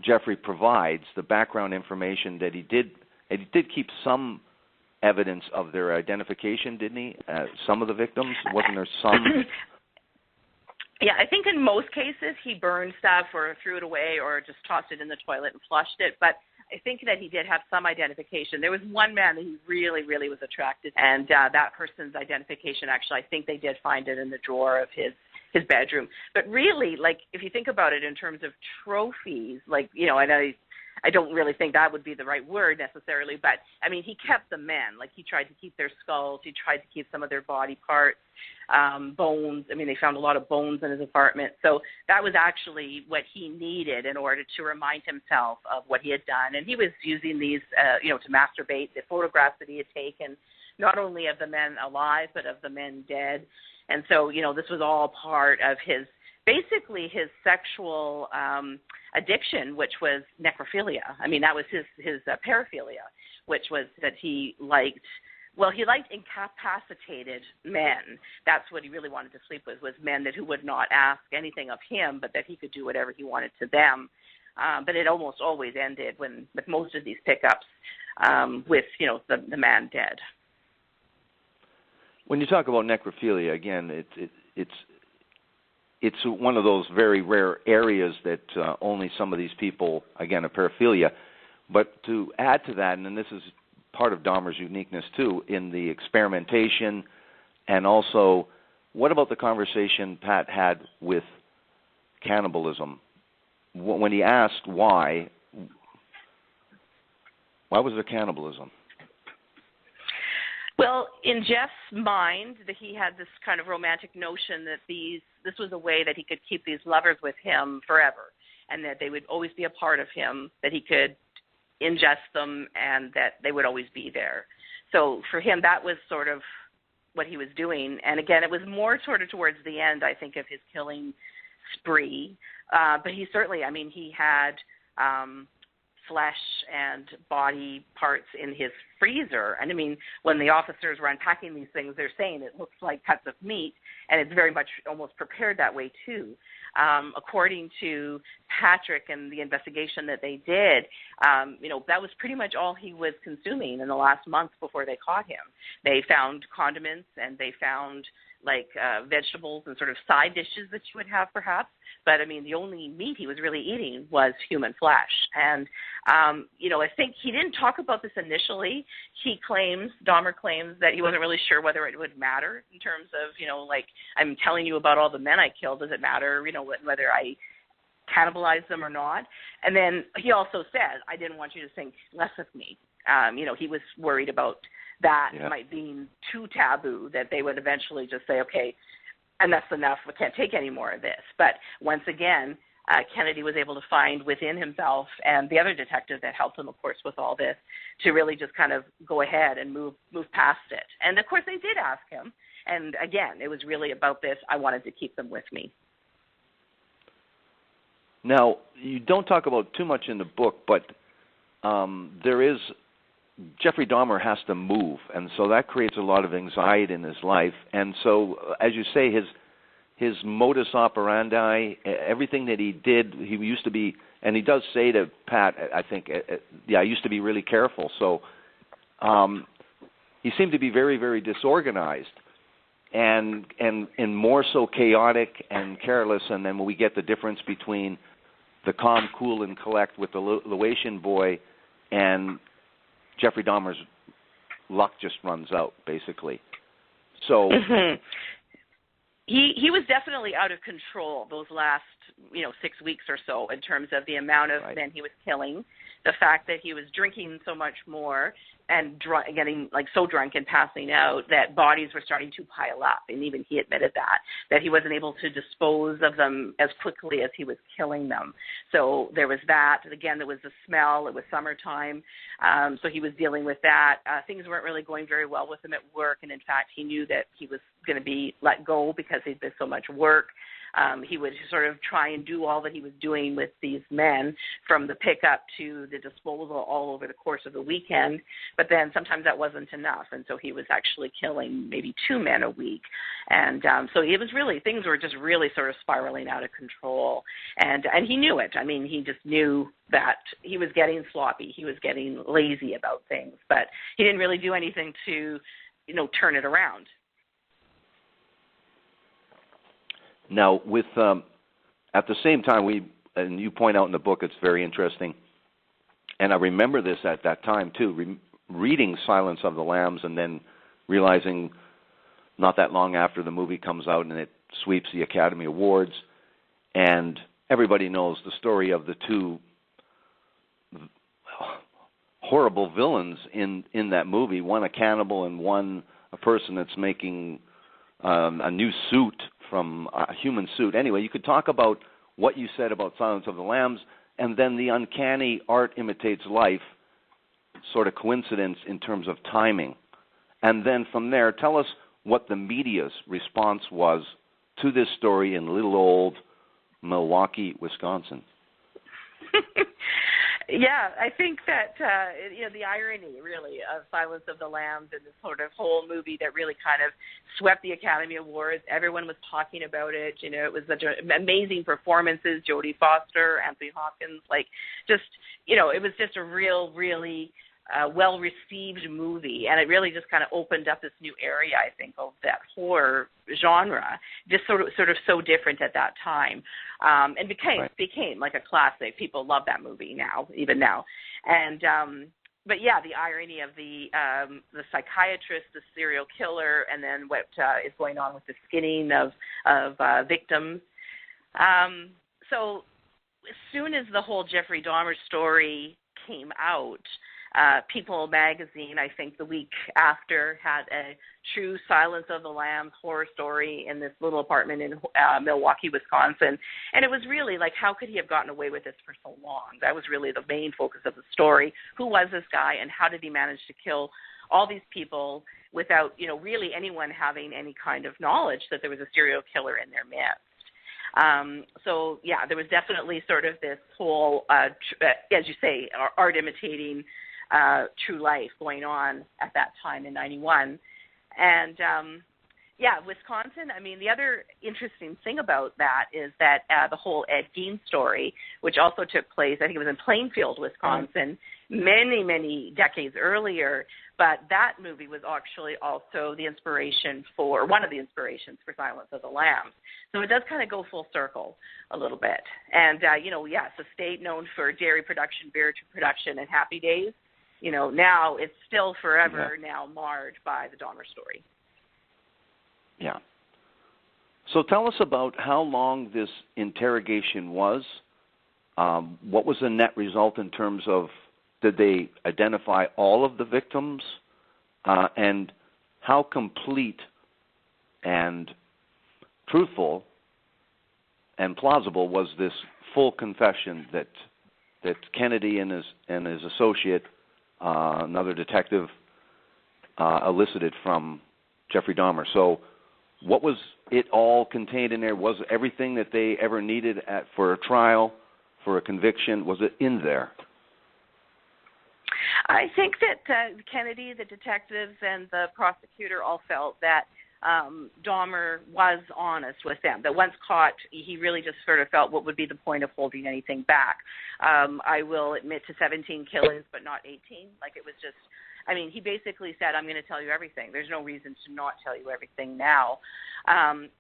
Jeffrey provides, the background information that he did keep some evidence of their identification, didn't he? Some of the victims, wasn't there some? Yeah, I think in most cases he burned stuff or threw it away or just tossed it in the toilet and flushed it, but I think that he did have some identification. There was one man that he really, really was attracted to, and that person's identification, actually, I think they did find it in the drawer of his bedroom. But really, like, if you think about it in terms of trophies, like, and I don't really think that would be the right word necessarily, but, I mean, he kept the men. Like, he tried to keep their skulls. He tried to keep some of their body parts, bones. I mean, they found a lot of bones in his apartment. So that was actually what he needed in order to remind himself of what he had done. And he was using these, to masturbate, the photographs that he had taken, not only of the men alive, but of the men dead. And so, this was all part of his sexual addiction, which was necrophilia. I mean, that was his paraphilia, which was that he liked incapacitated men. That's what he really wanted to sleep with, was men who would not ask anything of him, but that he could do whatever he wanted to them. But it almost always ended with most of these pickups with, the man dead. When you talk about necrophilia, again, it's one of those very rare areas that only some of these people, again, are paraphilia. But to add to that, and this is part of Dahmer's uniqueness too, in the experimentation, and also, what about the conversation Pat had with cannibalism? when he asked why was there cannibalism? Well, in Jeff's mind, that he had this kind of romantic notion that this was a way that he could keep these lovers with him forever, and that they would always be a part of him, that he could ingest them, and that they would always be there. So for him, that was sort of what he was doing. And again, it was more sort of towards the end, I think, of his killing spree. But he certainly, he had flesh and body parts in his freezer. And when the officers were unpacking these things, they're saying it looks like cuts of meat, and it's very much almost prepared that way too. According to Patrick and the investigation that they did, that was pretty much all he was consuming in the last month before they caught him. They found condiments, and they found vegetables and sort of side dishes that you would have perhaps. But, the only meat he was really eating was human flesh. And, I think he didn't talk about this initially. Dahmer claims that he wasn't really sure whether it would matter in terms of, I'm telling you about all the men I killed. Does it matter, whether I cannibalize them or not? And then he also said, I didn't want you to think less of me. He was worried about that might be too taboo, that they would eventually just say, okay, enough's enough, we can't take any more of this. But once again, Kennedy was able to find within himself, and the other detective that helped him, of course, with all this, to really just kind of go ahead and move past it. And, of course, they did ask him. And, again, it was really about this, I wanted to keep them with me. Now, you don't talk about too much in the book, but there is Jeffrey Dahmer has to move, and so that creates a lot of anxiety in his life. And so, as you say, his modus operandi, everything that he did, he used to be, and he does say to Pat, I think, I used to be really careful. So he seemed to be very, very disorganized, and more so chaotic and careless. And then when we get the difference between the calm, cool, and collect with the Laotian boy and Jeffrey Dahmer's luck just runs out, basically. So he was definitely out of control those last 6 weeks or so in terms of the amount of men he was killing, the fact that he was drinking so much more and getting so drunk and passing out that bodies were starting to pile up, and even he admitted that he wasn't able to dispose of them as quickly as he was killing them. So there was that. Again, there was the smell. It was summertime, so he was dealing with that. Things weren't really going very well with him at work, and in fact, he knew that he was going to be let go because he'd been so much work. He would sort of try and do all that he was doing with these men, from the pickup to the disposal, all over the course of the weekend. But then sometimes that wasn't enough, and so he was actually killing maybe 2 men a week. And so it was really, things were just really sort of spiraling out of control. And he knew it. He just knew that he was getting sloppy. He was getting lazy about things. But he didn't really do anything to, turn it around. Now, with at the same time, and you point out in the book, it's very interesting, and I remember this at that time too, reading Silence of the Lambs, and then realizing not that long after the movie comes out and it sweeps the Academy Awards, and everybody knows the story of the 2 horrible villains in that movie, one a cannibal and one a person that's making a new suit from a human suit. Anyway, you could talk about what you said about Silence of the Lambs, and then the uncanny art imitates life sort of coincidence in terms of timing. And then from there, tell us what the media's response was to this story in little old Milwaukee, Wisconsin. Yeah, I think that, the irony, really, of Silence of the Lambs and this sort of whole movie that really kind of swept the Academy Awards. Everyone was talking about it. It was such amazing performances, Jodie Foster, Anthony Hopkins, it was just a really well-received movie, and it really just kind of opened up this new area, I think, of that horror genre, just sort of so different at that time, and became like a classic. People love that movie even now, and but yeah, the irony of the psychiatrist, the serial killer, and then what is going on with the skinning of victims. So as soon as the whole Jeffrey Dahmer story came out, People magazine, I think the week after, had a true Silence of the Lambs horror story in this little apartment in Milwaukee, Wisconsin. And it was really like, how could he have gotten away with this for so long? That was really the main focus of the story. Who was this guy, and how did he manage to kill all these people without, really anyone having any kind of knowledge that there was a serial killer in their midst? There was definitely sort of this whole, as you say, art imitating true life going on at that time in 91. And, Wisconsin, the other interesting thing about that is that the whole Ed Gein story, which also took place, I think it was in Plainfield, Wisconsin, many, many decades earlier, but that movie was actually also the inspiration for, one of the inspirations for Silence of the Lambs. So it does kind of go full circle a little bit. And, it's a state known for dairy production, beer production, and happy days. Now it's still forever now marred by the Dahmer story. Yeah. So tell us about how long this interrogation was. What was the net result in terms of, did they identify all of the victims? And how complete and truthful and plausible was this full confession that Kennedy and his associate, another detective, elicited from Jeffrey Dahmer? So what was it all contained in there? Was everything that they ever needed for a trial, for a conviction, was it in there? I think that Kennedy, the detectives, and the prosecutor all felt that Dahmer was honest with them, that once caught, he really just sort of felt what would be the point of holding anything back. I will admit to 17 killings, but not 18. Like, it was just, he basically said, I'm going to tell you everything. There's no reason to not tell you everything now.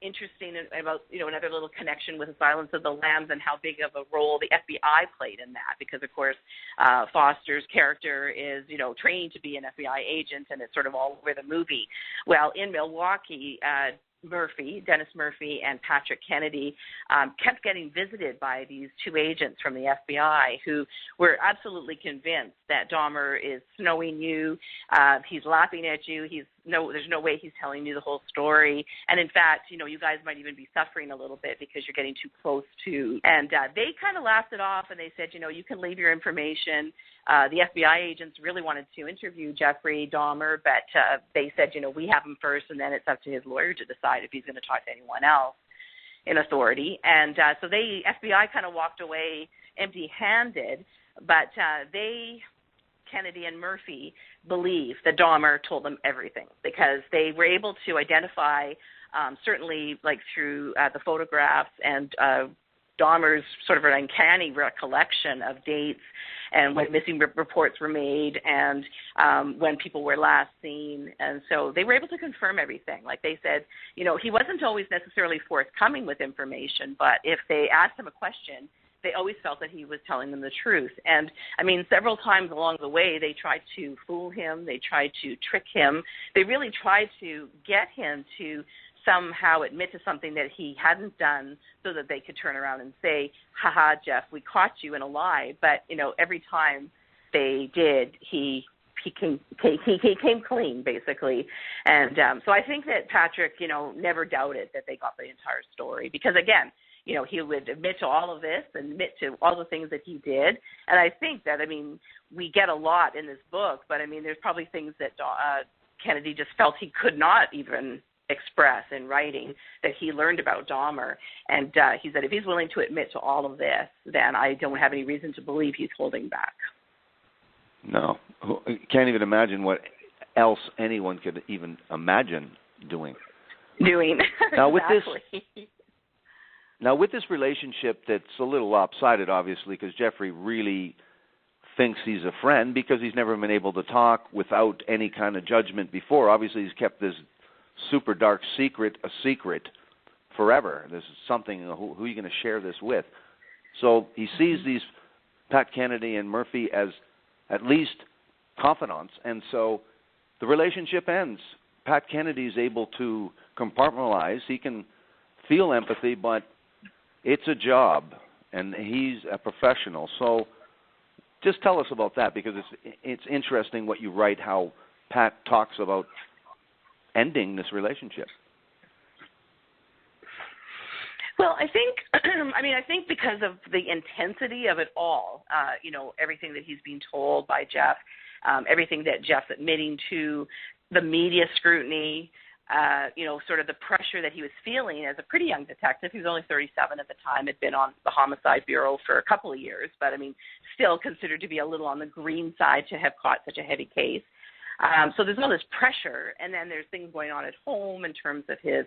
Interesting about, another little connection with the Silence of the Lambs and how big of a role the FBI played in that, because, of course, Foster's character is, trained to be an FBI agent, and it's sort of all over the movie. Well, in Milwaukee, Dennis Murphy and Patrick Kennedy kept getting visited by these two agents from the FBI who were absolutely convinced that Dahmer is snowing you, he's laughing at you, there's no way he's telling you the whole story, and in fact, you guys might even be suffering a little bit because you're getting too close to, and they kind of laughed it off, and they said, you can leave your information. The FBI agents really wanted to interview Jeffrey Dahmer, but they said, we have him first, and then it's up to his lawyer to decide if he's going to talk to anyone else in authority. And so FBI kind of walked away empty-handed, but Kennedy and Murphy believe that Dahmer told them everything because they were able to identify, certainly like through the photographs and Dahmer's sort of an uncanny recollection of dates and when missing reports were made and when people were last seen. And so they were able to confirm everything. Like they said, he wasn't always necessarily forthcoming with information, but if they asked him a question, they always felt that he was telling them the truth. And, several times along the way, they tried to fool him. They tried to trick him. They really tried to get him to somehow admit to something that he hadn't done so that they could turn around and say, haha, Jeff, we caught you in a lie. But, every time they did, he came clean, basically. And so I think that Patrick, never doubted that they got the entire story because, again, he would admit to all of this and admit to all the things that he did. And I think that, we get a lot in this book, but, there's probably things that Kennedy just felt he could not even express in writing that he learned about Dahmer. And he said if he's willing to admit to all of this, then I don't have any reason to believe he's holding back. No. Can't even imagine what else anyone could even imagine doing. Now, with this relationship that's a little lopsided, obviously, because Jeffrey really thinks he's a friend because he's never been able to talk without any kind of judgment before. Obviously, he's kept this super dark secret a secret forever. This is something, who are you going to share this with? So he sees these Pat Kennedy and Murphy as at least confidants, and so the relationship ends. Pat Kennedy is able to compartmentalize. He can feel empathy, but it's a job, and he's a professional. So just tell us about that, because it's interesting what you write, how Pat talks about ending this relationship. Well, I think, I think because of the intensity of it all, everything that he's being told by Jeff, everything that Jeff's admitting to, the media scrutiny, sort of the pressure that he was feeling as a pretty young detective. He was only 37 at the time, had been on the Homicide Bureau for a couple of years, but, still considered to be a little on the green side to have caught such a heavy case. So there's all this pressure, and then there's things going on at home in terms of his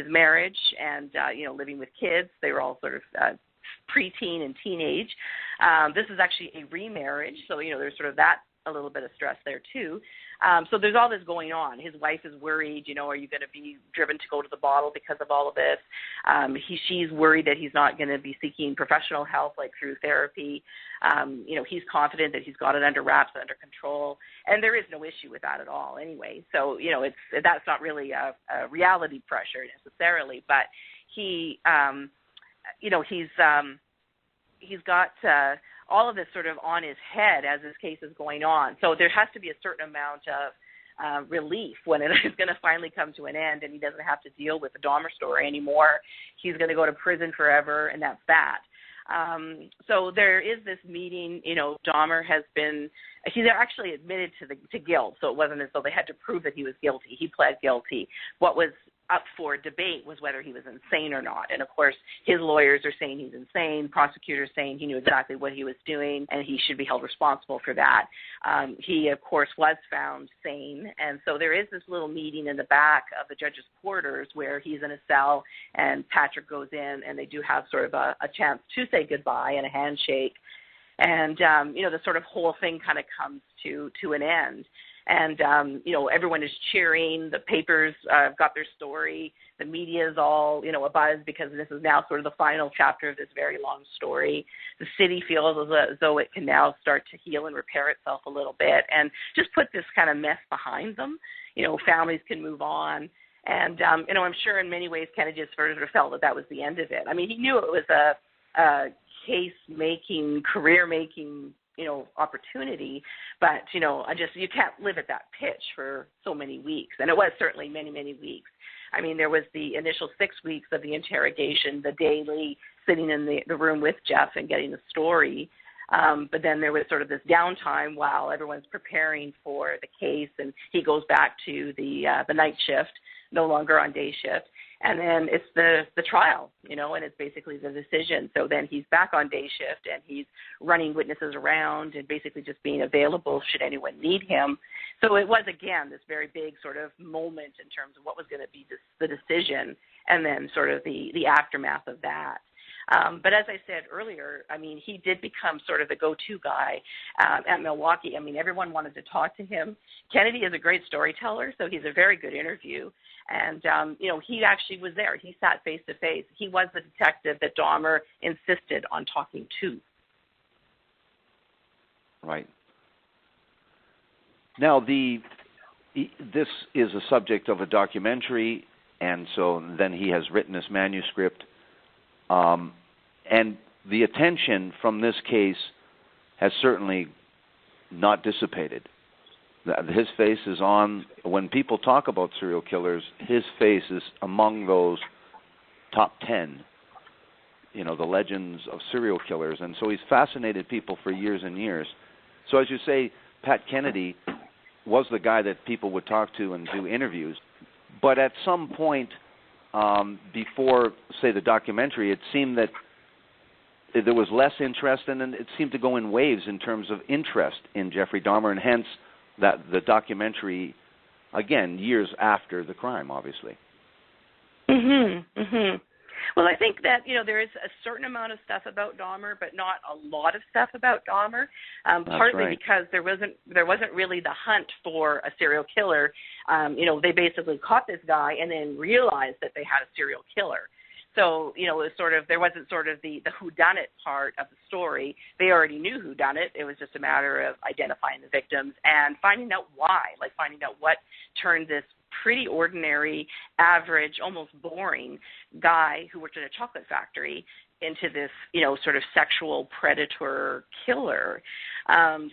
marriage and, living with kids. They were all sort of preteen and teenage. This is actually a remarriage, so, there's sort of that a little bit of stress there too. So there's all this going on. His wife is worried, are you going to be driven to go to the bottle because of all of this? She's worried that he's not going to be seeking professional help, like through therapy. He's confident that he's got it under wraps, under control, and there is no issue with that at all anyway. So, that's not really a reality pressure necessarily, but he's got all of this sort of on his head as this case is going on. So there has to be a certain amount of relief when it is going to finally come to an end and he doesn't have to deal with the Dahmer story anymore. He's going to go to prison forever, and that's that. So there is this meeting, Dahmer he's actually admitted to guilt, so it wasn't as though they had to prove that he was guilty. He pled guilty. What was up for debate was whether he was insane or not. And, of course, his lawyers are saying he's insane. Prosecutors saying he knew exactly what he was doing and he should be held responsible for that. He, of course, was found sane. And so there is this little meeting in the back of the judge's quarters where he's in a cell and Patrick goes in, and they do have sort of a chance to say goodbye and a handshake. And, the sort of whole thing kind of comes to an end. And, everyone is cheering. The papers got their story. The media is all, abuzz because this is now sort of the final chapter of this very long story. The city feels as though it can now start to heal and repair itself a little bit and just put this kind of mess behind them. Families can move on. And, I'm sure in many ways Kennedy just sort of felt that was the end of it. He knew it was a case-making, career-making, opportunity, but, you can't live at that pitch for so many weeks. And it was certainly many, many weeks. There was the initial 6 weeks of the interrogation, the daily sitting in the room with Jeff and getting the story. But then there was sort of this downtime while everyone's preparing for the case, and he goes back to the night shift, no longer on day shift. And then it's the trial, and it's basically the decision. So then he's back on day shift, and he's running witnesses around and basically just being available should anyone need him. So it was, again, this very big sort of moment in terms of what was going to be the decision and then sort of the aftermath of that. But as I said earlier, he did become sort of the go-to guy at Milwaukee. Everyone wanted to talk to him. Kennedy is a great storyteller, so he's a very good interview. And, he actually was there. He sat face-to-face. He was the detective that Dahmer insisted on talking to. Right. Now, this is a subject of a documentary, and so then he has written this manuscript. And the attention from this case has certainly not dissipated. His face is on, when people talk about serial killers, his face is among those top 10, the legends of serial killers. And so he's fascinated people for years and years. So as you say, Pat Kennedy was the guy that people would talk to and do interviews. But at some point before, say, the documentary, it seemed that there was less interest, and then it seemed to go in waves in terms of interest in Jeffrey Dahmer, and hence that the documentary, again, years after the crime, obviously. Well, I think that, there is a certain amount of stuff about Dahmer, but not a lot of stuff about Dahmer, partly right. Because there wasn't really the hunt for a serial killer. They basically caught this guy and then realized that they had a serial killer. So, it was there wasn't sort of the whodunit part of the story. They already knew who done it. It was just a matter of identifying the victims and finding out why, like finding out what turned this pretty ordinary, average, almost boring guy who worked in a chocolate factory into this, sort of sexual predator killer.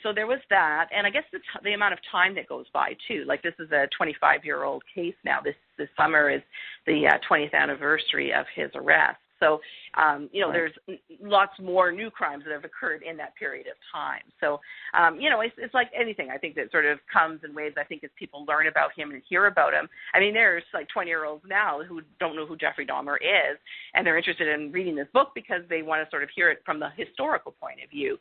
So there was that, and I guess the amount of time that goes by too. Like, this is a 25-year-old case now. This summer is the 20th anniversary of his arrest. So, Right. there's lots more new crimes that have occurred in that period of time. So, it's like anything. I think that sort of comes in waves, I think, as people learn about him and hear about him. I mean, there's like 20-year-olds now who don't know who Jeffrey Dahmer is, and they're interested in reading this book because they want to sort of hear it from the historical point of view.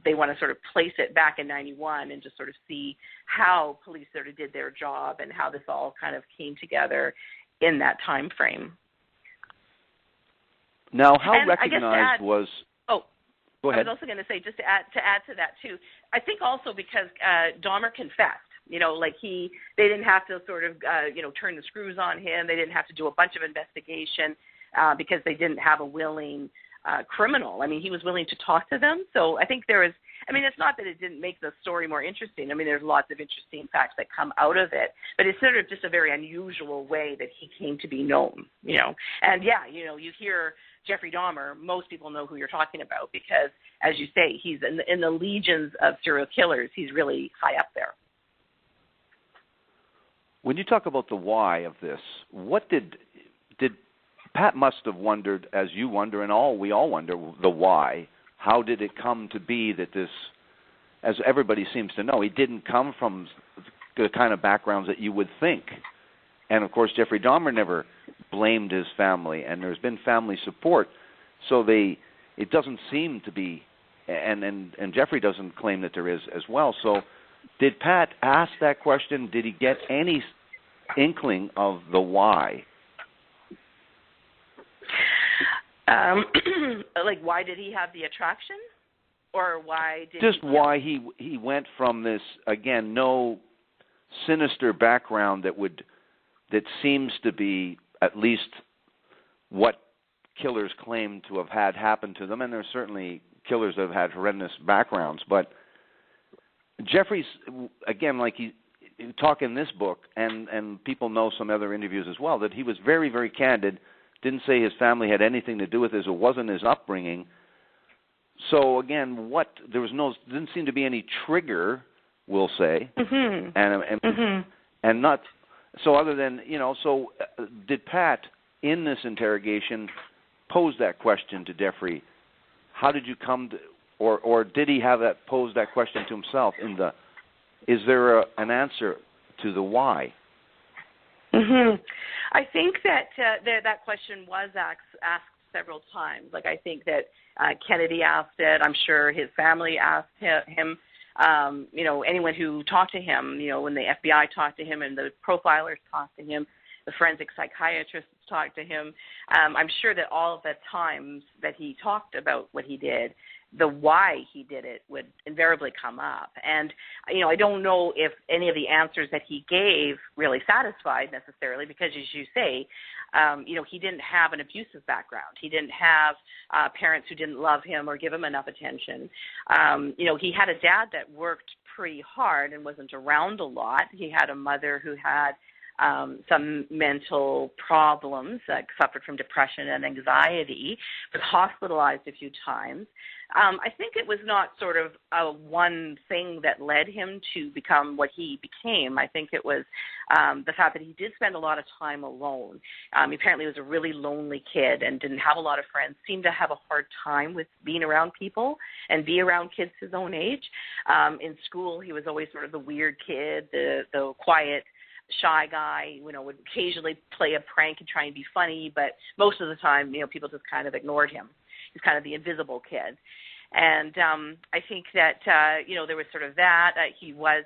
They want to sort of place it back in 91 and just sort of see how police sort of did their job and how this all kind of came together in that time frame. Now, how And recognized was... Oh, go ahead. I was also going to say, just to add to that too, I think also because Dahmer confessed, they didn't have to sort of, turn the screws on him. They didn't have to do a bunch of investigation because they didn't have a willing criminal. I mean, he was willing to talk to them. So I think there is, it's not that it didn't make the story more interesting. I mean, there's lots of interesting facts that come out of it, but it's sort of just a very unusual way that he came to be known, And yeah, you hear Jeffrey Dahmer, most people know who you're talking about because, as you say, he's in the legions of serial killers. He's really high up there. When you talk about the why of this, what did Pat must have wondered, as you wonder, and we all wonder, the why. How did it come to be that this, as everybody seems to know, he didn't come from the kind of backgrounds that you would think. And, of course, Jeffrey Dahmer never blamed his family, and there's been family support. So it doesn't seem to be, and Jeffrey doesn't claim that there is as well. So did Pat ask that question? Did he get any inkling of the why? Like, why did he have the attraction? Or why did just why he went from this, again, no sinister background that seems to be at least what killers claim to have had happen to them, and there's certainly killers that have had horrendous backgrounds, but Jeffrey's, again, like you talk in this book, and people know some other interviews as well, that he was very, very candid, didn't say his family had anything to do with this, it wasn't his upbringing. So again, didn't seem to be any trigger, we'll say, and not so. Other than did Pat in this interrogation pose that question to Jeffrey? How did you come to, or did he have pose that question to himself? Is there an answer to the why? I think that that question was asked several times. Like, I think that Kennedy asked it. I'm sure his family asked him. Anyone who talked to him, when the FBI talked to him and the profilers talked to him, the forensic psychiatrists talked to him. I'm sure that all of the times that he talked about what he did, the why he did it would invariably come up. And, I don't know if any of the answers that he gave really satisfied necessarily because, as you say, he didn't have an abusive background. He didn't have parents who didn't love him or give him enough attention. He had a dad that worked pretty hard and wasn't around a lot. He had a mother who had some mental problems, suffered from depression and anxiety, was hospitalized a few times. I think it was not sort of one thing that led him to become what he became. I think it was the fact that he did spend a lot of time alone. He apparently was a really lonely kid and didn't have a lot of friends, seemed to have a hard time with being around people and be around kids his own age. In school, he was always sort of the weird kid, the quiet, shy guy, would occasionally play a prank and try and be funny, but most of the time, people just kind of ignored him. He's kind of the invisible kid. And I think that, there was sort of that. He was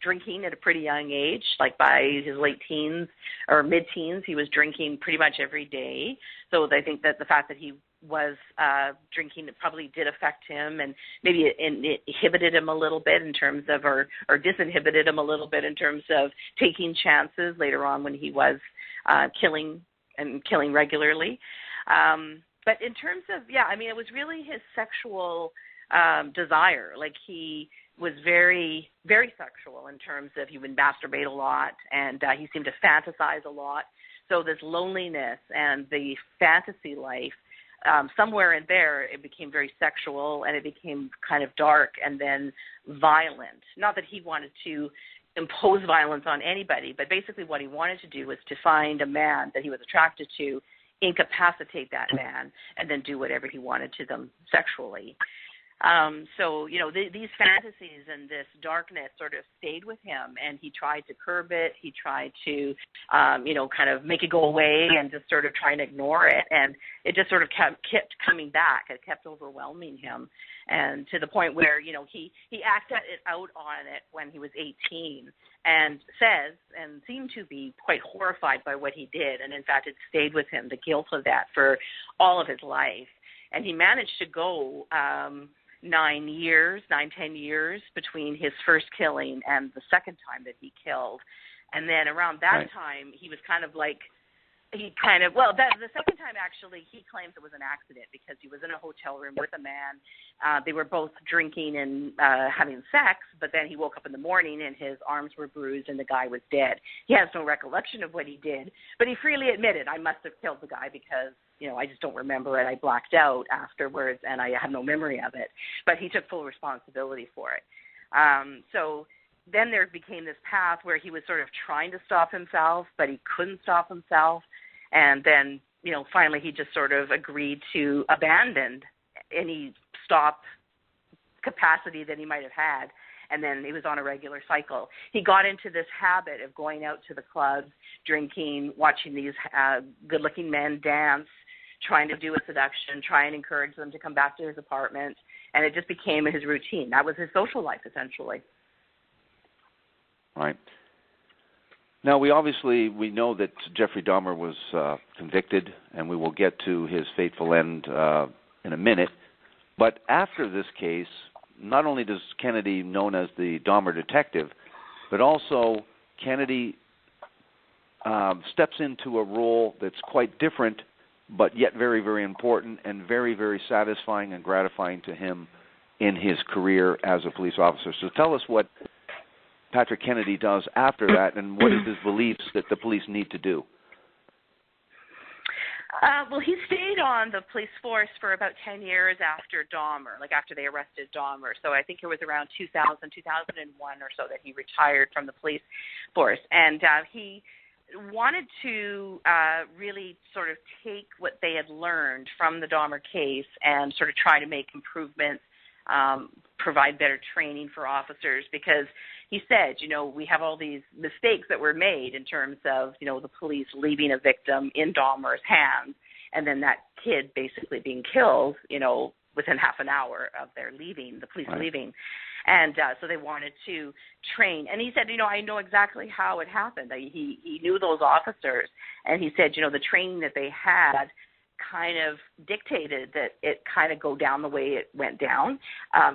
drinking at a pretty young age, like by his late teens or mid-teens, he was drinking pretty much every day. So I think that the fact that he was drinking, it probably did affect him, and maybe it inhibited him a little bit in terms of, or disinhibited him a little bit in terms of taking chances later on when he was killing regularly. But in terms of, it was really his sexual desire. Like he was very, very sexual in terms of he would masturbate a lot, and he seemed to fantasize a lot. So this loneliness and the fantasy life, somewhere in there, it became very sexual, and it became kind of dark and then violent. Not that he wanted to impose violence on anybody, but basically what he wanted to do was to find a man that he was attracted to, incapacitate that man, and then do whatever he wanted to them sexually. So, these fantasies and this darkness sort of stayed with him, and he tried to curb it. He tried to, kind of make it go away and just sort of try and ignore it. And it just sort of kept coming back. It kept overwhelming him. And to the point where, he acted it out on it when he was 18 and says and seemed to be quite horrified by what he did. And, in fact, it stayed with him, the guilt of that, for all of his life. And he managed to go 10 years between his first killing and the second time that he killed. And then around that time, he was the second time, actually, he claims it was an accident because he was in a hotel room with a man. They were both drinking and having sex, but then he woke up in the morning and his arms were bruised and the guy was dead. He has no recollection of what he did, but he freely admitted, I must have killed the guy because, I just don't remember it. I blacked out afterwards and I have no memory of it. But he took full responsibility for it. So then there became this path where he was sort of trying to stop himself, but he couldn't stop himself. And then, finally he just sort of agreed to abandon any stop capacity that he might have had. And then he was on a regular cycle. He got into this habit of going out to the clubs, drinking, watching these good-looking men dance, trying to do a seduction, try and encourage them to come back to his apartment. And it just became his routine. That was his social life, essentially. Right. Now, we know that Jeffrey Dahmer was convicted, and we will get to his fateful end in a minute. But after this case, not only does Kennedy known as the Dahmer Detective, but also Kennedy steps into a role that's quite different, but yet very, very important and very, very satisfying and gratifying to him in his career as a police officer. So tell us what Patrick Kennedy does after that, and what is his beliefs that the police need to do? Well, he stayed on the police force for about 10 years after Dahmer, after they arrested Dahmer. So I think it was around 2001 or so that he retired from the police force. And he wanted to really sort of take what they had learned from the Dahmer case and sort of try to make improvements, provide better training for officers, because he said, we have all these mistakes that were made in terms of, the police leaving a victim in Dahmer's hands and then that kid basically being killed, within half an hour of their leaving, the police leaving. And so they wanted to train. And he said, I know exactly how it happened. He knew those officers. And he said, the training that they had kind of dictated that it kind of go down the way it went down.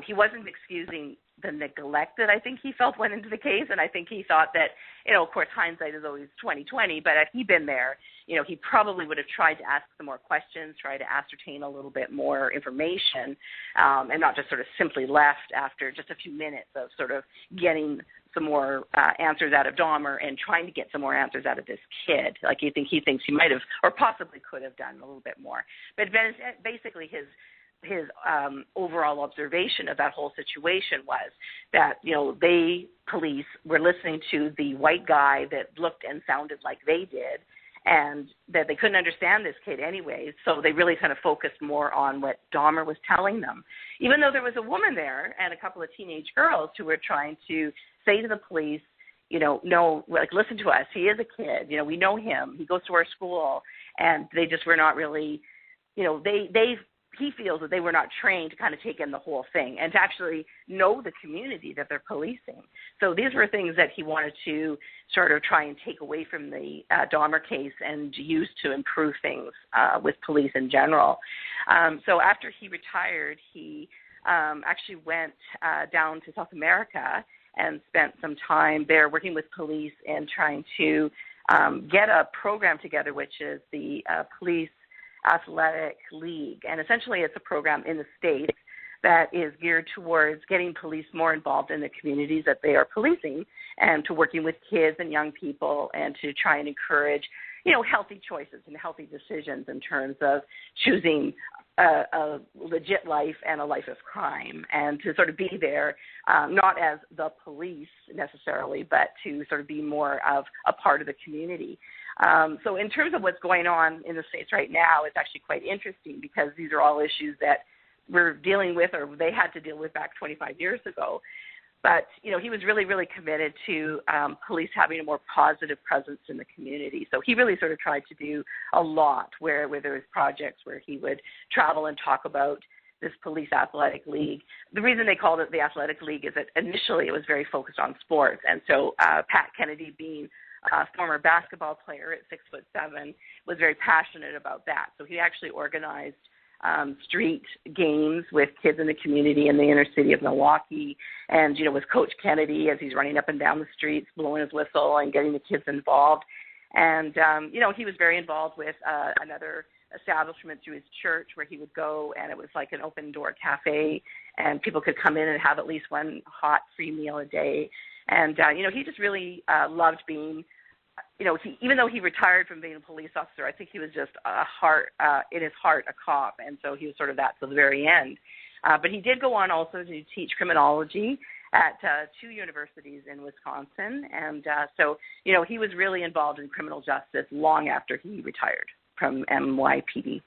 He wasn't excusing the neglect that I think he felt went into the case, and I think he thought that, of course, hindsight is always 20/20, but had he been there, he probably would have tried to ask some more questions, try to ascertain a little bit more information, and not just sort of simply left after just a few minutes of sort of getting some more answers out of Dahmer and trying to get some more answers out of this kid. He thinks he might have or possibly could have done a little bit more. But basically his overall observation of that whole situation was that, police were listening to the white guy that looked and sounded like they did, and that they couldn't understand this kid anyway, so they really kind of focused more on what Dahmer was telling them, even though there was a woman there and a couple of teenage girls who were trying to say to the police, no, listen to us, he is a kid, we know him, he goes to our school, and they just were not really, he feels that they were not trained to kind of take in the whole thing and to actually know the community that they're policing. So these were things that he wanted to sort of try and take away from the Dahmer case and use to improve things with police in general. So after he retired, he actually went down to South America and spent some time there working with police and trying to get a program together, which is the Police Athletic League. And essentially it's a program in the States that is geared towards getting police more involved in the communities that they are policing, and to working with kids and young people, and to try and encourage, healthy choices and healthy decisions in terms of choosing a legit life and a life of crime, and to sort of be there, not as the police necessarily, but to sort of be more of a part of the community. So in terms of what's going on in the States right now, it's actually quite interesting, because these are all issues that we're dealing with, or they had to deal with back 25 years ago. But, he was really, really committed to police having a more positive presence in the community. So he really sort of tried to do a lot where there was projects where he would travel and talk about this police athletic league. The reason they called it the athletic league is that initially it was very focused on sports. And so Pat Kennedy, being a former basketball player at 6'7", was very passionate about that. So he actually organized street games with kids in the community in the inner city of Milwaukee, and with Coach Kennedy as he's running up and down the streets, blowing his whistle and getting the kids involved. And he was very involved with another establishment through his church where he would go, and it was like an open door cafe, and people could come in and have at least one hot free meal a day. And he just really loved being, even though he retired from being a police officer, I think he was just in his heart a cop, and so he was sort of that to the very end. But he did go on also to teach criminology at 2 universities in Wisconsin, and so he was really involved in criminal justice long after he retired from NYPD.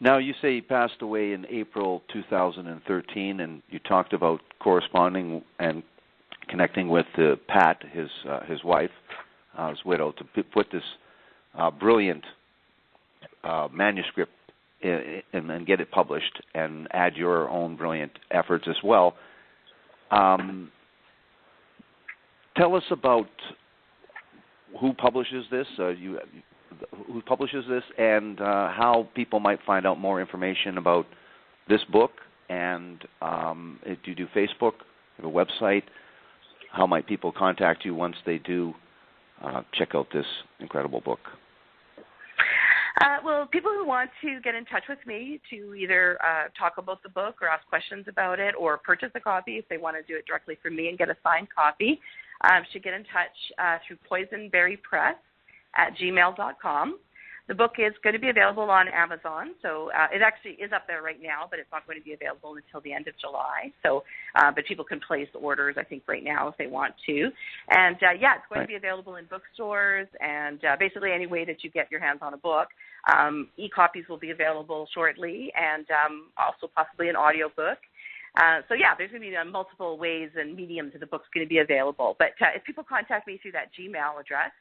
Now, you say he passed away in April 2013, and you talked about corresponding and connecting with Pat, his wife, his widow, to put this brilliant manuscript and get it published, and add your own brilliant efforts as well. Tell us about who publishes this, and how people might find out more information about this book. And do you do Facebook, have a website? How might people contact you once they do check out this incredible book? Well, people who want to get in touch with me to either talk about the book or ask questions about it, or purchase a copy if they want to do it directly from me and get a signed copy, should get in touch through poisonberrypress@gmail.com. The book is going to be available on Amazon, so it actually is up there right now, but it's not going to be available until the end of July. So, but people can place orders, I think, right now if they want to. And, it's going to be available in bookstores and basically any way that you get your hands on a book. E-copies will be available shortly, and also possibly an audio book. There's going to be multiple ways and mediums that the book's going to be available. But if people contact me through that Gmail address,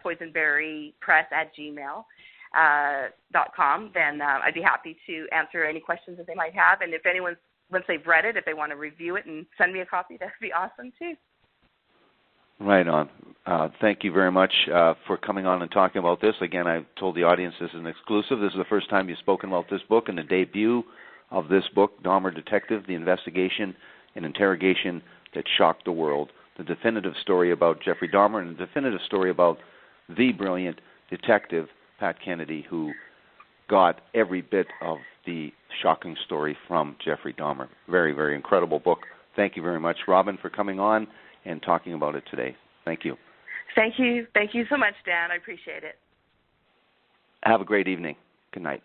poisonberrypress@gmail.com, then I'd be happy to answer any questions that they might have. And if anyone, once they've read it, if they want to review it and send me a copy, that'd be awesome too. Right on. Thank you very much for coming on and talking about this. Again, I told the audience this is an exclusive. This is the first time you've spoken about this book, and the debut of this book, Dahmer Detective, The Investigation and Interrogation That Shocked the World. The definitive story about Jeffrey Dahmer, and the definitive story about the brilliant detective, Pat Kennedy, who got every bit of the shocking story from Jeffrey Dahmer. Very, very incredible book. Thank you very much, Robyn, for coming on and talking about it today. Thank you. Thank you. Thank you so much, Dan. I appreciate it. Have a great evening. Good night.